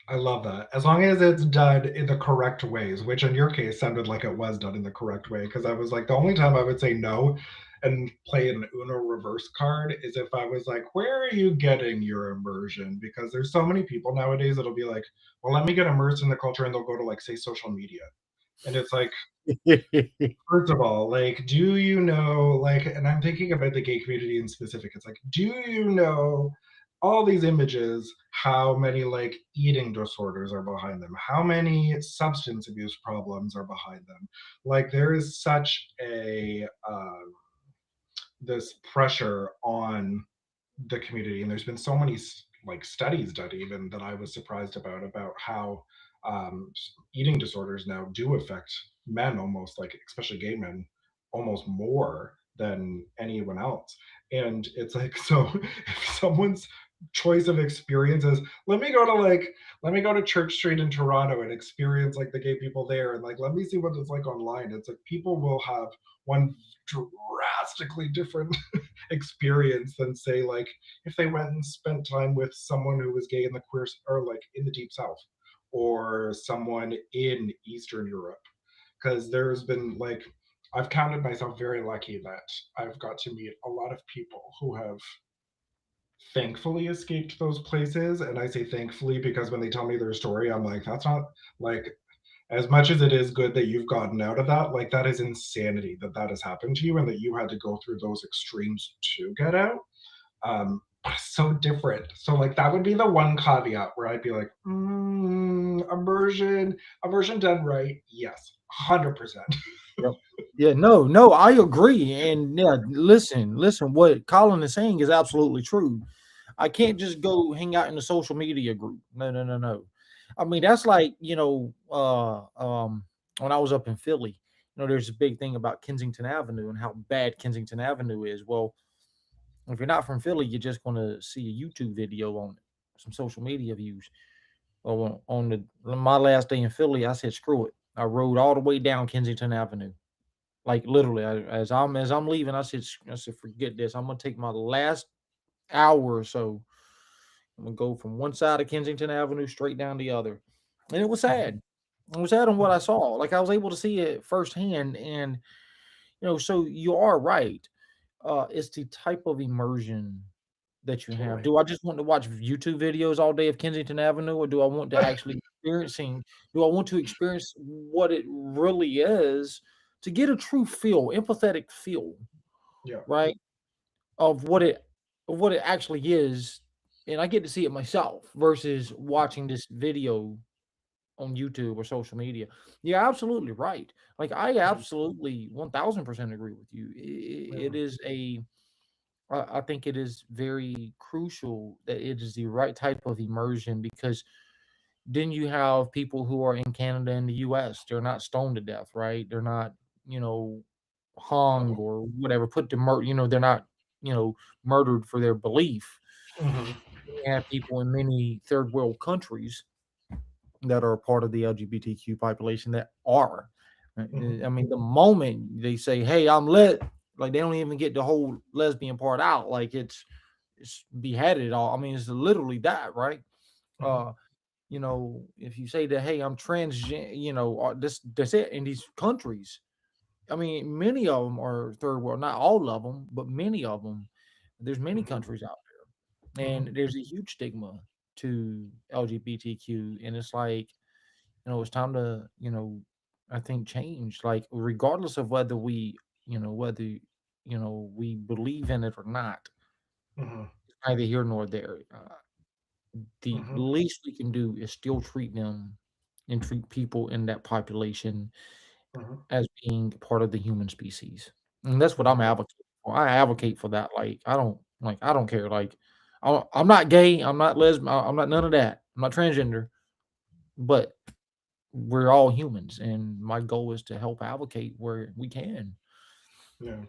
I love that. As long as it's done in the correct ways, which in your case sounded like it was done in the correct way. Because I was like, the only time I would say no and play an Uno reverse card is if I was like, where are you getting your immersion? Because there's so many people nowadays that'll be like, well, let me get immersed in the culture. And they'll go to like, say, social media. And it's like, first of all, like, do you know, like, and I'm thinking about the gay community in specific. It's like, do you know all these images, how many like eating disorders are behind them? How many substance abuse problems are behind them? Like, there is such a this pressure on the community, and there's been so many like studies done even that I was surprised about how eating disorders now do affect men almost like especially gay men almost more than anyone else. And it's like, so if someone's choice of experience is let me go to Church Street in Toronto and experience like the gay people there, and like let me see what it's like online, it's like people will have one drastically different experience than say like if they went and spent time with someone who was gay in the queer or like in the deep south or someone in Eastern Europe. Because there's been like I've counted myself very lucky that I've got to meet a lot of people who have thankfully escaped those places. And I say thankfully because when they tell me their story, I'm like, that's not like as much as it is good that you've gotten out of that, like that is insanity that that has happened to you and that you had to go through those extremes to get out. But it's so different. So like that would be the one caveat where I'd be like, immersion done right, yes, 100%. Yep. Yeah, no, no, I agree. And yeah, listen, what Colin is saying is absolutely true. I can't just go hang out in a social media group. No, no, no, no. I mean, that's like, when I was up in Philly, there's a big thing about Kensington Avenue and how bad Kensington Avenue is. Well, if you're not from Philly, you're just going to see a YouTube video on it, some social media views. Well, on my last day in Philly, I said, screw it. I rode all the way down Kensington Avenue. Like literally, as I'm leaving, I said, forget this. I'm gonna take my last hour or so. I'm gonna go from one side of Kensington Avenue straight down the other, and it was sad. It was sad on what I saw. Like I was able to see it firsthand, and so you are right. It's the type of immersion. that you have. Totally. Do I just want to watch YouTube videos all day of Kensington Avenue, or do I want to actually do I want to experience what it really is to get a true feel, empathetic feel, Yeah. right? Of what it actually is, and I get to see it myself versus watching this video on YouTube or social media. You're absolutely right. Like, I Mhm. absolutely 1000% agree with you. It Yeah. is I think it is very crucial that it is the right type of immersion because then you have people who are in Canada and the US, they're not stoned to death, right? They're not, you know, hung No. or whatever, put to they're not, murdered for their belief. Mhm. We have people in many third world countries that are a part of the LGBTQ population that are. Mhm. I mean, the moment they say, "Hey, I'm lit," like they don't even get the whole lesbian part out. Like it's beheaded all. I mean, it's literally that, right? Mhm. Uh, if you say that, "Hey, I'm transgen," that's it in these countries. I mean, many of them are third world, not all of them, but many of them. There's many Mhm. countries out there, and Mhm. there's a huge stigma to LGBTQ, and it's like it's time to, I think change, like, regardless of whether we believe in it or not, Mhm. neither here nor there. The Mhm. least we can do is still treat them and treat people in that population Mhm. as being part of the human species. And that's what I'm Mhm. advocating for. I advocate for that. I don't care. Like, I'm not gay. I'm not lesbian. I'm not none of that. I'm not transgender. But we're all humans, and my goal is to help advocate where we can. Yeah.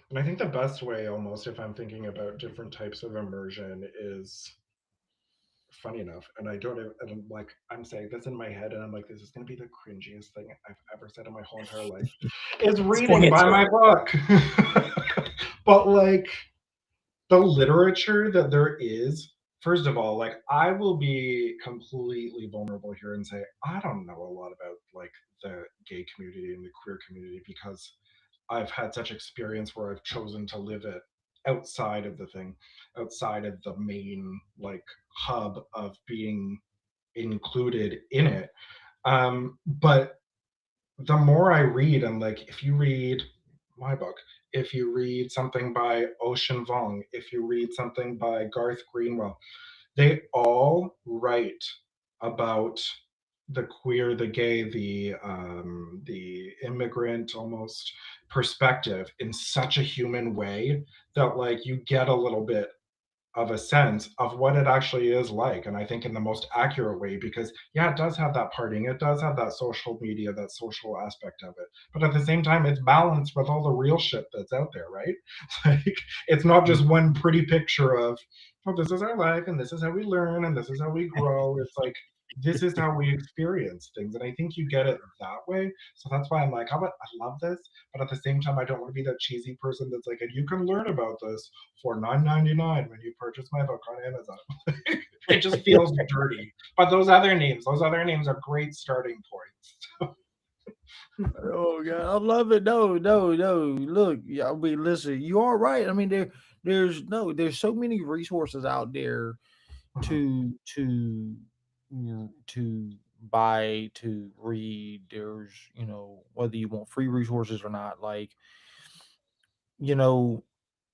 And I think the best way, almost, if I'm thinking about different types of immersion, is funny enough. And I don't, and I'm like, I'm saying this in my head, and I'm like, this is going to be the cringiest thing I've ever said in my whole entire life. Is Go reading ahead, by sir. my book. But like, the literature that there is, first of all, like, I will be completely vulnerable here and say I don't know a lot about like the gay community and the queer community because I've had such experience where I've chosen to live it outside of the thing, outside of the main like hub of being included in it. But the more I read, and like, if you read my book, if you read something by Ocean Vuong, if you read something by Garth Greenwell, they all write about the queer, the gay, the immigrant almost perspective in such a human way that like you get a little bit of a sense of what it actually is like. And I think in the most accurate way, because yeah, it does have that parting, it does have that social media, that social aspect of it. But at the same time, it's balanced with all the real shit that's out there, right? Like, it's not Mm. just one pretty picture of, oh, this is our life and this is how we learn and this is how we grow. It's like, this is how we experience things. And I think you get it that way. So that's why I'm like, how about I love this, but at the same time, I don't want to be that cheesy person that's like, and you can learn about this for 9.99 when you purchase my book on Amazon. It just feels dirty. But those other names are great starting points. Oh god, I love it. No, no, no. Look, yeah, I mean, listen, you are right. I mean, there's so many resources out there Mhm. to buy, to read. There's, whether you want free resources or not. Like, you know,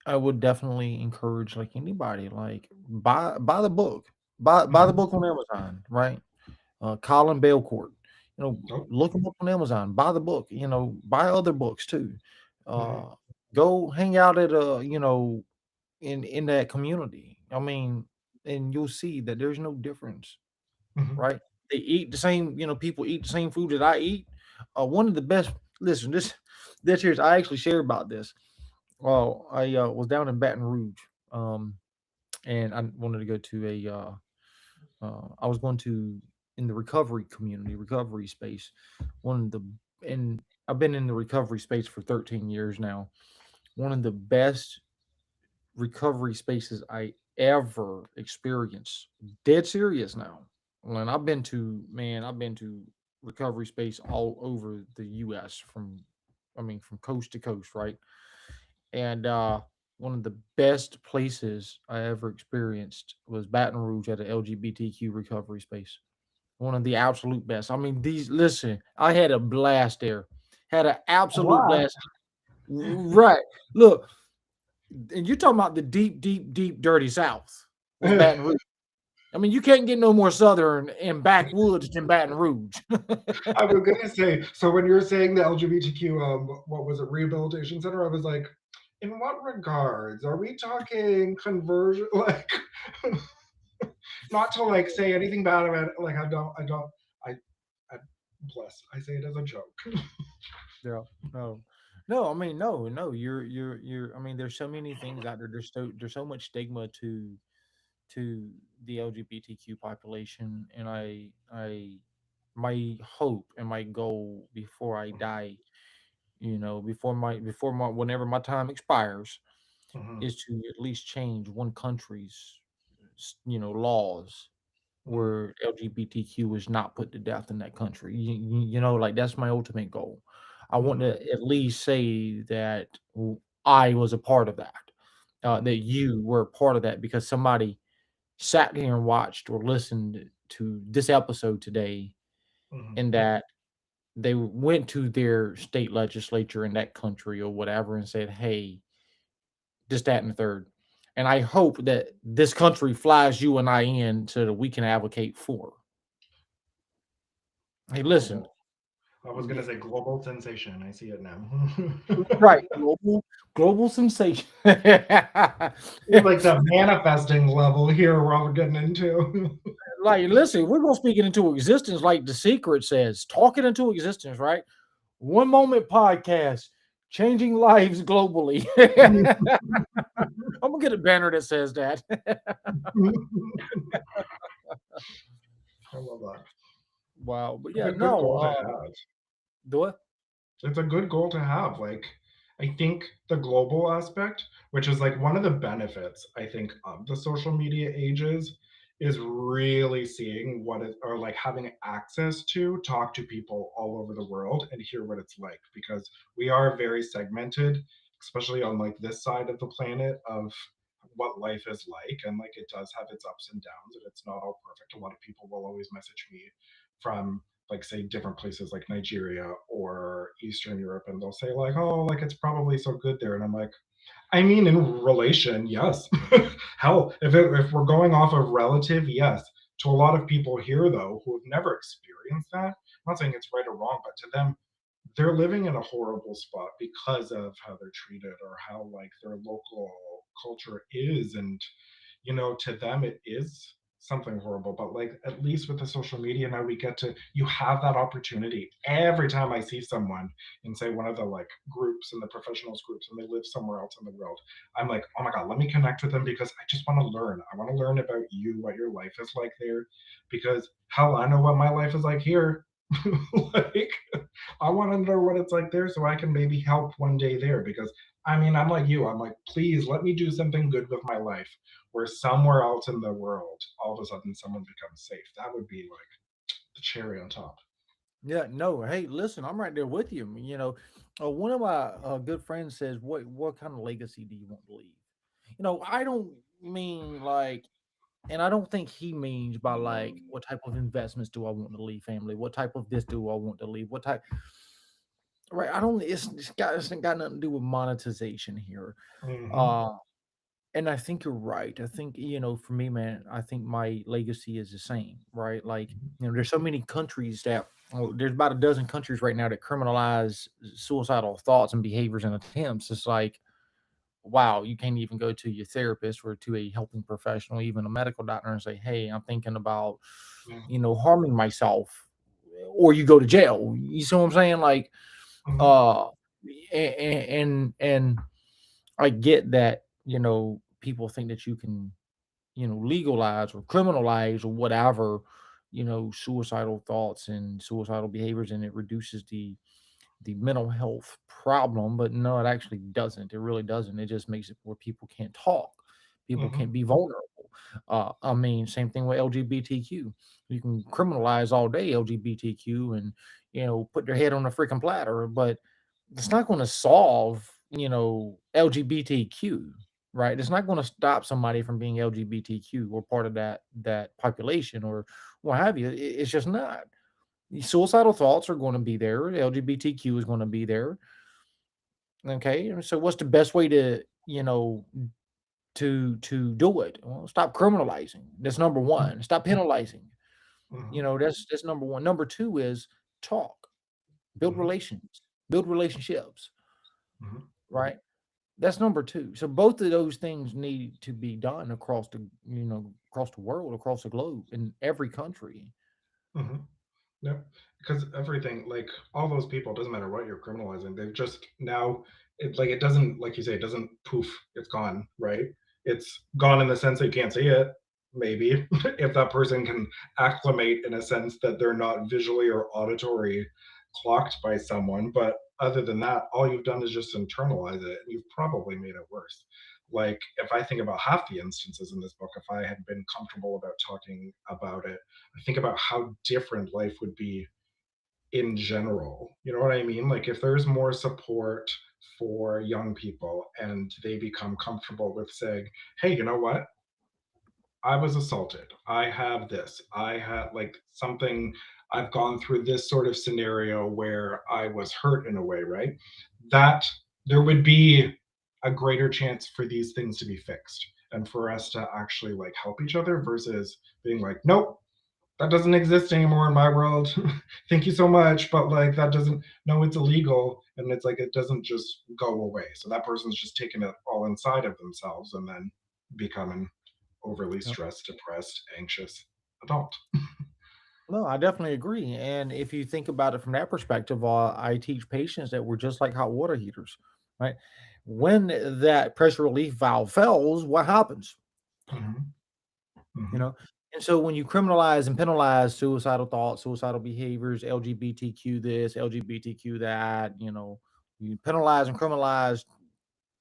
I would definitely encourage like anybody, like buy the book. Buy the Mhm. book on Amazon, right? Colin Belcourt. Oh. Look him up on Amazon. Buy the book. Buy other books too. Mhm. Uh, Go hang out at in that community. I mean, and you'll see that there's no difference, Mhm. right? They eat the same. People eat the same food that I eat. One of the best. Listen, this here's I actually shared about this. Well, I was down in Baton Rouge, um, and I wanted to go to I was going to in the recovery community, recovery space. One of the and I've been in the recovery space for 13 years now. One of the best recovery spaces I ever experienced. Dead serious now. And I've been to recovery space all over the US from I mean from coast to coast, right? And one of the best places I ever experienced was Baton Rouge at an LGBTQ recovery space. One of the absolute best. I mean, these listen, I had a blast there. Had an absolute What? blast. Right. Look, and you're talking about the deep, deep, deep, dirty South was Baton Rouge. I mean, you can't get no more southern and backwoods than Baton Rouge. I was gonna say, so when you're saying the LGBTQ, what was it, rehabilitation center? I was like, in what regards? Are we talking conversion? Like, not to like say anything bad about it. Like, I, I bless. I say it as a joke. Yeah, no, no. I mean, no, no. You're. I mean, there's so many things out there. There's so much stigma to the LGBTQ population, and my hope and my goal before I die, before my whenever my time expires, Mhm, is to at least change one country's laws mhm, where LGBTQ is not put to death in that country. Like that's my ultimate goal. I want mhm, to at least say that I was a part of that, mhm, that you were a part of that because somebody sat here and watched or listened to this episode today, mhm. and that they went to their state legislature in that country or whatever and said, "Hey, this, that, and the third." And I hope that this country flies you and I in so that we can advocate for. Hey, listen, Global. I was gonna say global sensation. I see it now. right, global sensation. Like the manifesting level here, we're all getting into. Like, listen, we're gonna speak it into existence, like The Secret says. Talk it into existence, right? One moment podcast, changing lives globally. I'm gonna get a banner that says that. I love that. Wow, but It's yeah, a good no, goal to have. do it. It's a good goal to have. Like, I think the global aspect, which is like one of the benefits, I think, of the social media ages, is really seeing what it, or like having access to talk to people all over the world and hear what it's like, because we are very segmented, especially on like this side of the planet, of what life is like. And like it does have its ups and downs, and it's not all perfect. A lot of people will always message me from, like, say different places like Nigeria or Eastern Europe, and they'll say like, oh, like it's probably so good there, and I'm like, I mean, in relation, yes. Hell, if we're going off of relative, yes. To a lot of people here though who have never experienced that, I'm not saying it's right or wrong, but to them, they're living in a horrible spot because of how they're treated or how like their local culture is. And to them it is something horrible, but like at least with the social media now, we get to, you have that opportunity every time I see someone in, say, one of the like groups, in the professionals groups, and they live somewhere else in the world. I'm like, oh my god, let me connect with them, because I just want to learn. I want to learn about you, what your life is like there, because hell, I know what my life is like here. Like, I want to know what it's like there so I can maybe help one day there, because I mean, I'm like you. I'm like, please let me do something good with my life where somewhere else in the world, all of a sudden someone becomes safe. That would be like the cherry on top. Yeah, no. Hey, listen, I'm right there with you. One of my good friends says, "What kind of legacy do you want to leave?" I don't mean like, and I don't think he means by like, what type of investments do I want to leave family? What type of this do I want to leave? What type? Right? I don't. It's got nothing to do with monetization here. Hmm. Uh, and I think you're right. I think, for me, man, I think my legacy is the same, right? Like, there's so many countries that, there's about a dozen countries right now that criminalize suicidal thoughts and behaviors and attempts. It's like, wow, you can't even go to your therapist or to a helping professional, even a medical doctor, and say, hey, I'm thinking about, Yeah. harming myself, or you go to jail. You see what I'm saying? Like, Hmm. uh, and I get that, people think that you can, legalize or criminalize or whatever, suicidal thoughts and suicidal behaviors, and it reduces the mental health problem. But no, it actually doesn't. It really doesn't. It just makes it where people can't talk. People Hmm. can't be vulnerable. I mean, same thing with LGBTQ. You can criminalize all day LGBTQ and, put their head on a freaking platter, but it's not going to solve, LGBTQ. right? It's not going to stop somebody from being LGBTQ or part of that population or what have you. It's just not. Suicidal thoughts are going to be there. LGBTQ is going to be there. Okay, and so what's the best way to to do it? Well, stop criminalizing. That's number Mhm, one. Stop penalizing. mhm, That's number one. Number two is talk, build mhm, relations, build relationships. mhm, Right. That's number two. So both of those things need to be done across across the world, across the globe, in every country. mhm. Yep. Because everything, like all those people, doesn't matter what you're criminalizing. They've just now, it doesn't, like you say, it doesn't poof, it's gone, right? It's gone in the sense that you can't see it. Maybe if that person can acclimate in a sense that they're not visually or auditory clocked by someone. But other than that, all you've done is just internalize it, and you've probably made it worse. Like if I think about half the instances in this book, if I had been comfortable about talking about it, I think about how different life would be in general. You know what I mean? Like if there's more support for young people and they become comfortable with saying, hey, you know what? I was assaulted. I have this. I had like something, I've gone through this sort of scenario where I was hurt in a way, right? That there would be a greater chance for these things to be fixed and for us to actually like help each other versus being like, nope, that doesn't exist anymore in my world. Thank you so much, but like that doesn't, no, it's illegal, and it's like it doesn't just go away. So that person's just taking it all inside of themselves and then becoming overly Yep. stressed, depressed, anxious adult. No, I definitely agree. And if you think about it from that perspective, I teach patients that we're just like hot water heaters, right? When that pressure relief valve fails, what happens? Mm-hmm. You Mm-hmm. know? And so when you criminalize and penalize suicidal thoughts, suicidal behaviors, LGBTQ this, LGBTQ that, you penalize and criminalize,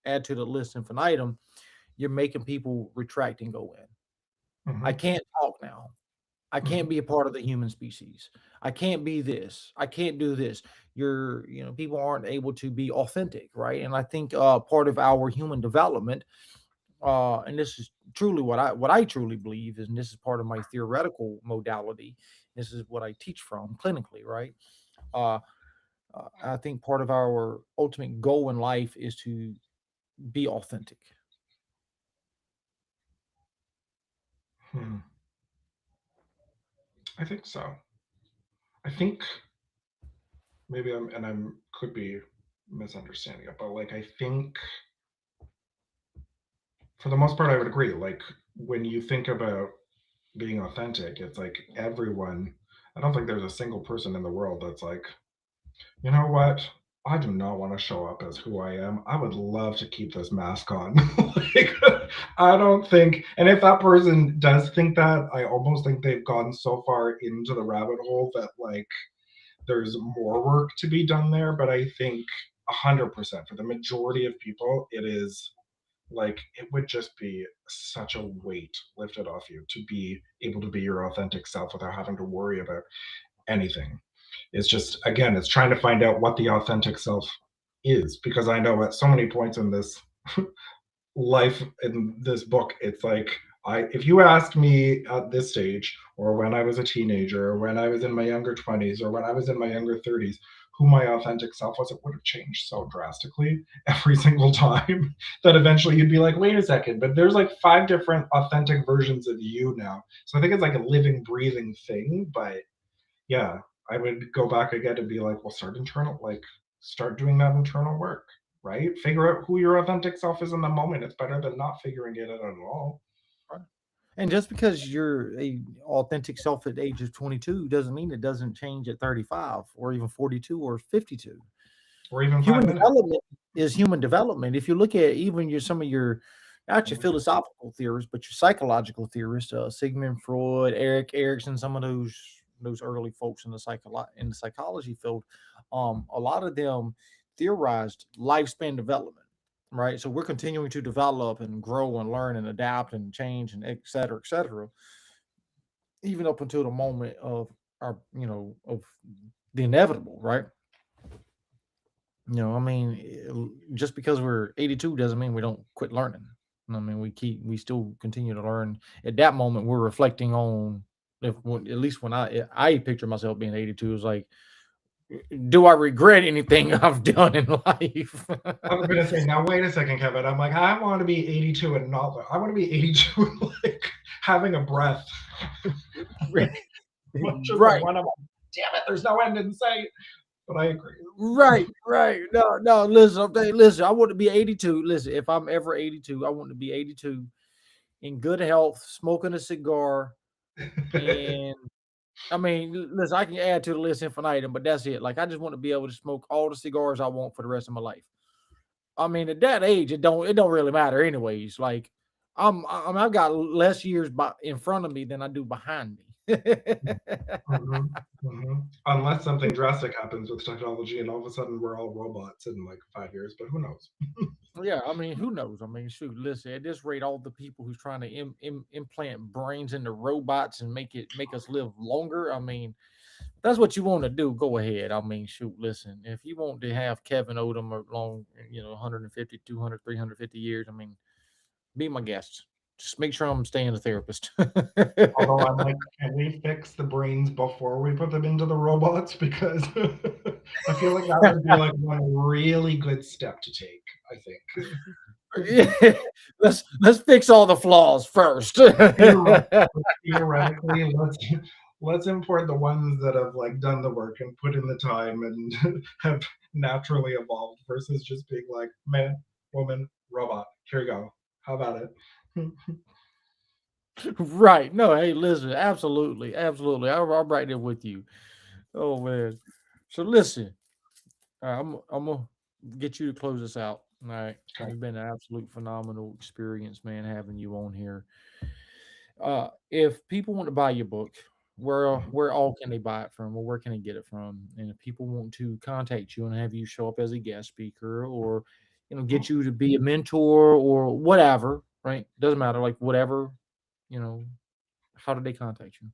add to the list infinitum, you're making people retract and go in. I Mm-hmm. can't talk now. I can't Mm-hmm. be a part of the human species. I can't be this. I can't do this. People aren't able to be authentic, right? And I think part of our human development, and this is truly what I truly believe is, and this is part of my theoretical modality. This is what I teach from clinically, right? Uh, I think part of our ultimate goal in life is to be authentic. Hmm. I think so. I think maybe I'm could be misunderstanding it, but like I think for the most part I would agree. Like when you think about being authentic, it's like everyone, I don't think there's a single person in the world that's like, you know what? I do not want to show up as who I am. I would love to keep this mask on. Like, I don't think, and if that person does think that, I almost think they've gone so far into the rabbit hole that, like, there's more work to be done there. But I think 100% for the majority of people, it is like it would just be such a weight lifted off you to be able to be your authentic self without having to worry about anything. It's just, again, it's trying to find out what the authentic self is, because I know at so many points in this life, in this book, it's like, if you asked me at this stage, or when I was a teenager, or when I was in my younger 20s, or when I was in my younger 30s, who my authentic self was, it would have changed so drastically every single time that eventually you'd be like, wait a second, but there's like five different authentic versions of you now. So I think it's like a living, breathing thing. But yeah, I would go back again and be like, well, start doing that internal work, right? Figure out who your authentic self is in the moment. It's better than not figuring it out at all. Right. And just because you're a authentic self at the age of 22 doesn't mean it doesn't change at 35 or even 42 or 52. Or even Human 5 minutes. development is human development. If you look at even some of your not your philosophical theorists, but your psychological theorists, Sigmund Freud, Eric Erickson, some of those early folks in in the psychology field, a lot of them theorized lifespan development. Right, so we're continuing to develop and grow and learn and adapt and change and et cetera, even up until the moment of of the inevitable. Right, I mean, just because we're 82 doesn't mean we don't quit learning. I mean, we still continue to learn. At that moment, we're reflecting on if at least when I picture myself being 82, it's like, do I regret anything I've done in life? I was gonna say, now wait a second, Kevin. I'm like, I want to be 82 and not. I want to be 82, like having a breath. Much as I Right. want to. Damn it! There's no end in sight. But I agree. Right, right. No, no. Listen, listen. I want to be 82. Listen, if I'm ever 82, I want to be 82 in good health, smoking a cigar, and I mean, listen. I can add to the list infinitum, but that's it. Like, I just want to be able to smoke all the cigars I want for the rest of my life. I mean, at that age, it don't really matter, anyways. Like, I've got less years in front of me than I do behind me. Hmm. Hmm. Unless something drastic happens with technology and all of a sudden we're all robots in like 5 years, but who knows? Yeah, I mean, who knows? I mean, shoot, listen, at this rate, all the people who's trying to implant brains into robots and make us live longer. I mean, that's what you want to do. Go ahead. I mean, shoot, listen, if you want to have Kevin Odom along, 150, 200, 350 years, I mean, be my guest. Just make sure I'm staying a therapist. Although I'm like, can we fix the brains before we put them into the robots? Because I feel like that would be like one really good step to take, I think. Yeah, let's fix all the flaws first. Theoretically, let's import the ones that have like done the work and put in the time and have naturally evolved versus just being like man, woman, robot. Here you go. How about it? Right. No, hey, listen, absolutely, absolutely. I'm right there with you. Oh man. So listen, I'm gonna get you to close this out. All right. Okay. It's been an absolute phenomenal experience, man, having you on here. If people want to buy your book, where all can they buy it from, or where can they get it from? And if people want to contact you and have you show up as a guest speaker, or get you to be a mentor or whatever, right? Doesn't matter, like whatever, you know, how do they contact you?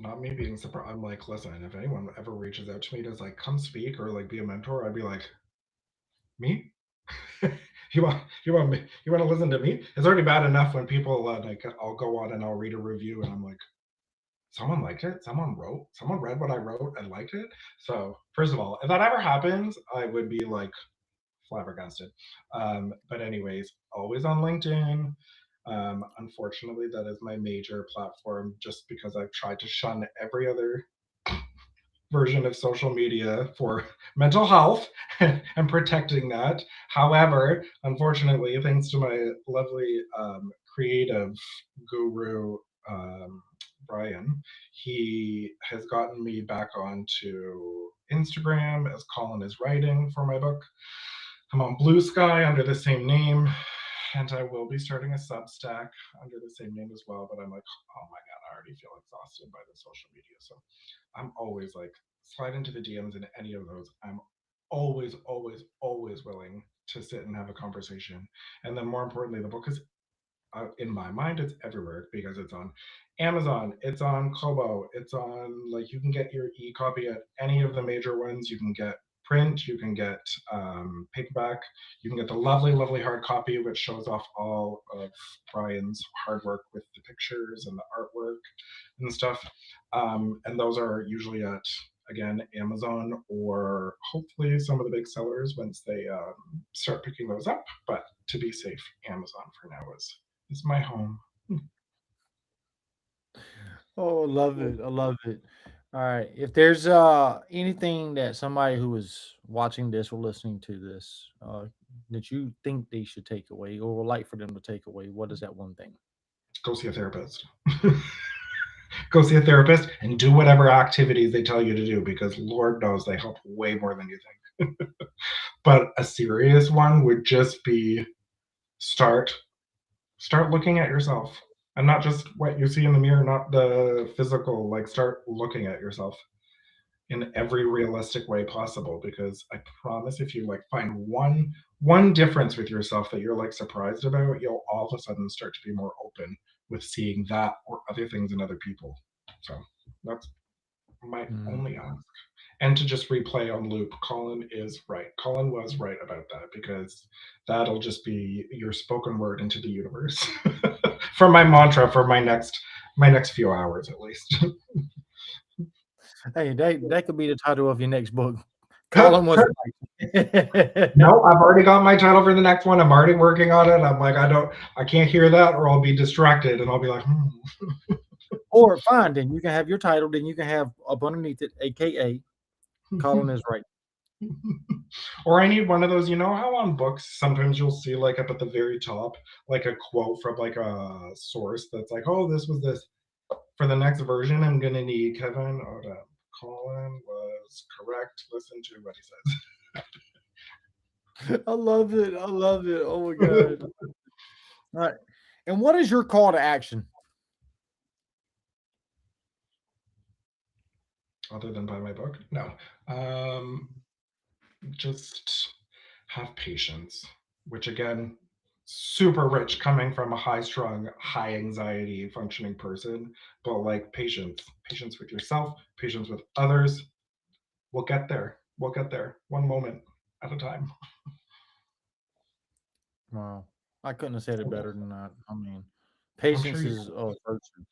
Not me being surprised. I'm like, listen, if anyone ever reaches out to me to like come speak or like be a mentor, I'd be like, me? You want to listen to me? It's already bad enough when people like I'll go on and I'll read a review and I'm like, someone liked it, someone read what I wrote and liked it. So first of all, if that ever happens, I would be like flabbergasted. But anyways, always on LinkedIn. Unfortunately, that is my major platform just because I've tried to shun every other version of social media for mental health and protecting that. However, unfortunately, thanks to my lovely creative guru, um, Brian, he has gotten me back onto Instagram as Colin is writing for my book. I'm on Blue Sky under the same name, and I will be starting a Substack under the same name as well. But I'm like, oh my god, I already feel exhausted by the social media. So I'm always like, slide into the DMs in any of those. I'm always, always, always willing to sit and have a conversation. And then more importantly, the book is in my mind, it's everywhere because it's on Amazon, it's on Kobo, it's on like you can get your e-copy at any of the major ones. You can get print, you can get paperback, you can get the lovely, lovely hard copy, which shows off all of Brian's hard work with the pictures and the artwork and stuff. And those are usually at again Amazon or hopefully some of the big sellers once they start picking those up. But to be safe, Amazon for now is my home. Oh, I love it. I love it. All right. If there's anything that somebody who is watching this or listening to this that you think they should take away or would like for them to take away, what is that one thing? Go see a therapist. Go see a therapist and do whatever activities they tell you to do because Lord knows they help way more than you think. But a serious one would just be start start looking at yourself and not just what you see in the mirror, not the physical, like start looking at yourself in every realistic way possible because I promise if you like find one difference with yourself that you're like surprised about, you'll all of a sudden start to be more open with seeing that or other things in other people. So that's my only Mm. ask. and to just replay on loop. Colin is right. Colin was right about that because that'll just be your spoken word into the universe for my mantra for my next few hours at least. Hey, that could be the title of your next book. Colin was right. No, I've already got my title for the next one. I'm already working on it. I'm like, I can't hear that, or I'll be distracted, and I'll be like, Or fine, then you can have your title, then you can have up underneath it, AKA Colin is right. Or I need one of those. You know how on books sometimes you'll see like up at the very top, like a quote from like a source that's like, oh, this was this. For the next version, I'm gonna need Kevin. Colin was correct. Listen to what I love it. I love it. Oh my he god. says. All right. And what is your call to action? Other than buy my book, no. Um, just have patience, which again, super rich coming from a high strung, high anxiety functioning person, but like patience with yourself, patience with others. We'll get there. We'll get there one moment at a time. Wow. I couldn't have said it better than that. I mean, I'm sure patience you is a virtue.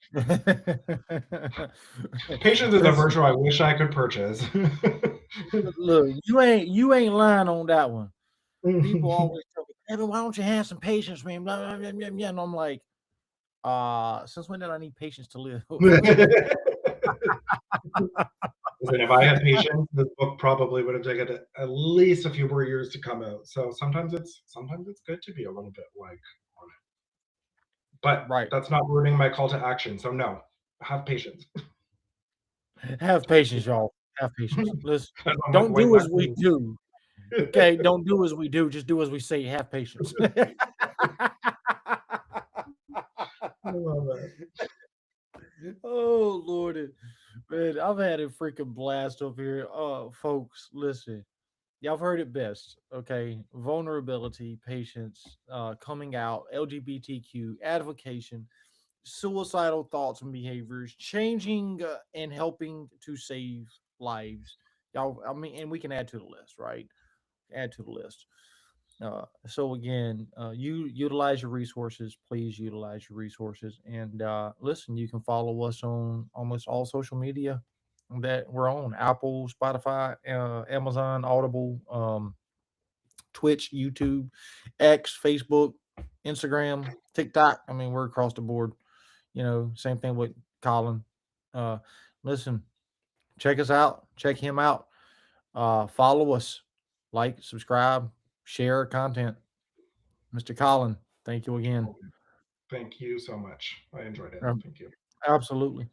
patience is a Listen, virtue I wish I could purchase. look, you ain't lying on that one. People always tell me, Evan, why don't you have some patience, man? Blah, blah, blah, blah, blah. And I'm like, since when did I need patience to live? Listen, if I had patience, this book probably would have taken at least a few more years to come out. So sometimes it's good to be a little bit like on it. But Right. that's not ruining my call to action. So no, have patience. Have patience, y'all. Have patience. Listen, And I'm like, don't wait, do what? as we do. Okay, don't do as we do. Just do as we say. Have patience. I love it. Oh Lordy, man, I've had a freaking blast up here. Folks, listen, y'all have heard it best. Okay, vulnerability, patience, coming out, LGBTQ, advocation, suicidal thoughts and behaviors, changing and helping to save lives. Y'all, I mean, and we can add to the list, right? Add to the list. So again, you utilize your resources. Please utilize your resources. And listen, you can follow us on almost all social media that we're on: Apple, Spotify, Amazon, Audible, Twitch, YouTube, X, Facebook, Instagram, TikTok. I mean, we're across the board. Same thing with Colin. Uh, Listen, check us out. Check him out. Follow us. Like, subscribe, share our content. Mr. Colin, thank you again. Thank you so much. I enjoyed it. Um, Thank you. Absolutely.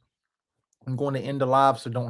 I'm going to end the live, so don't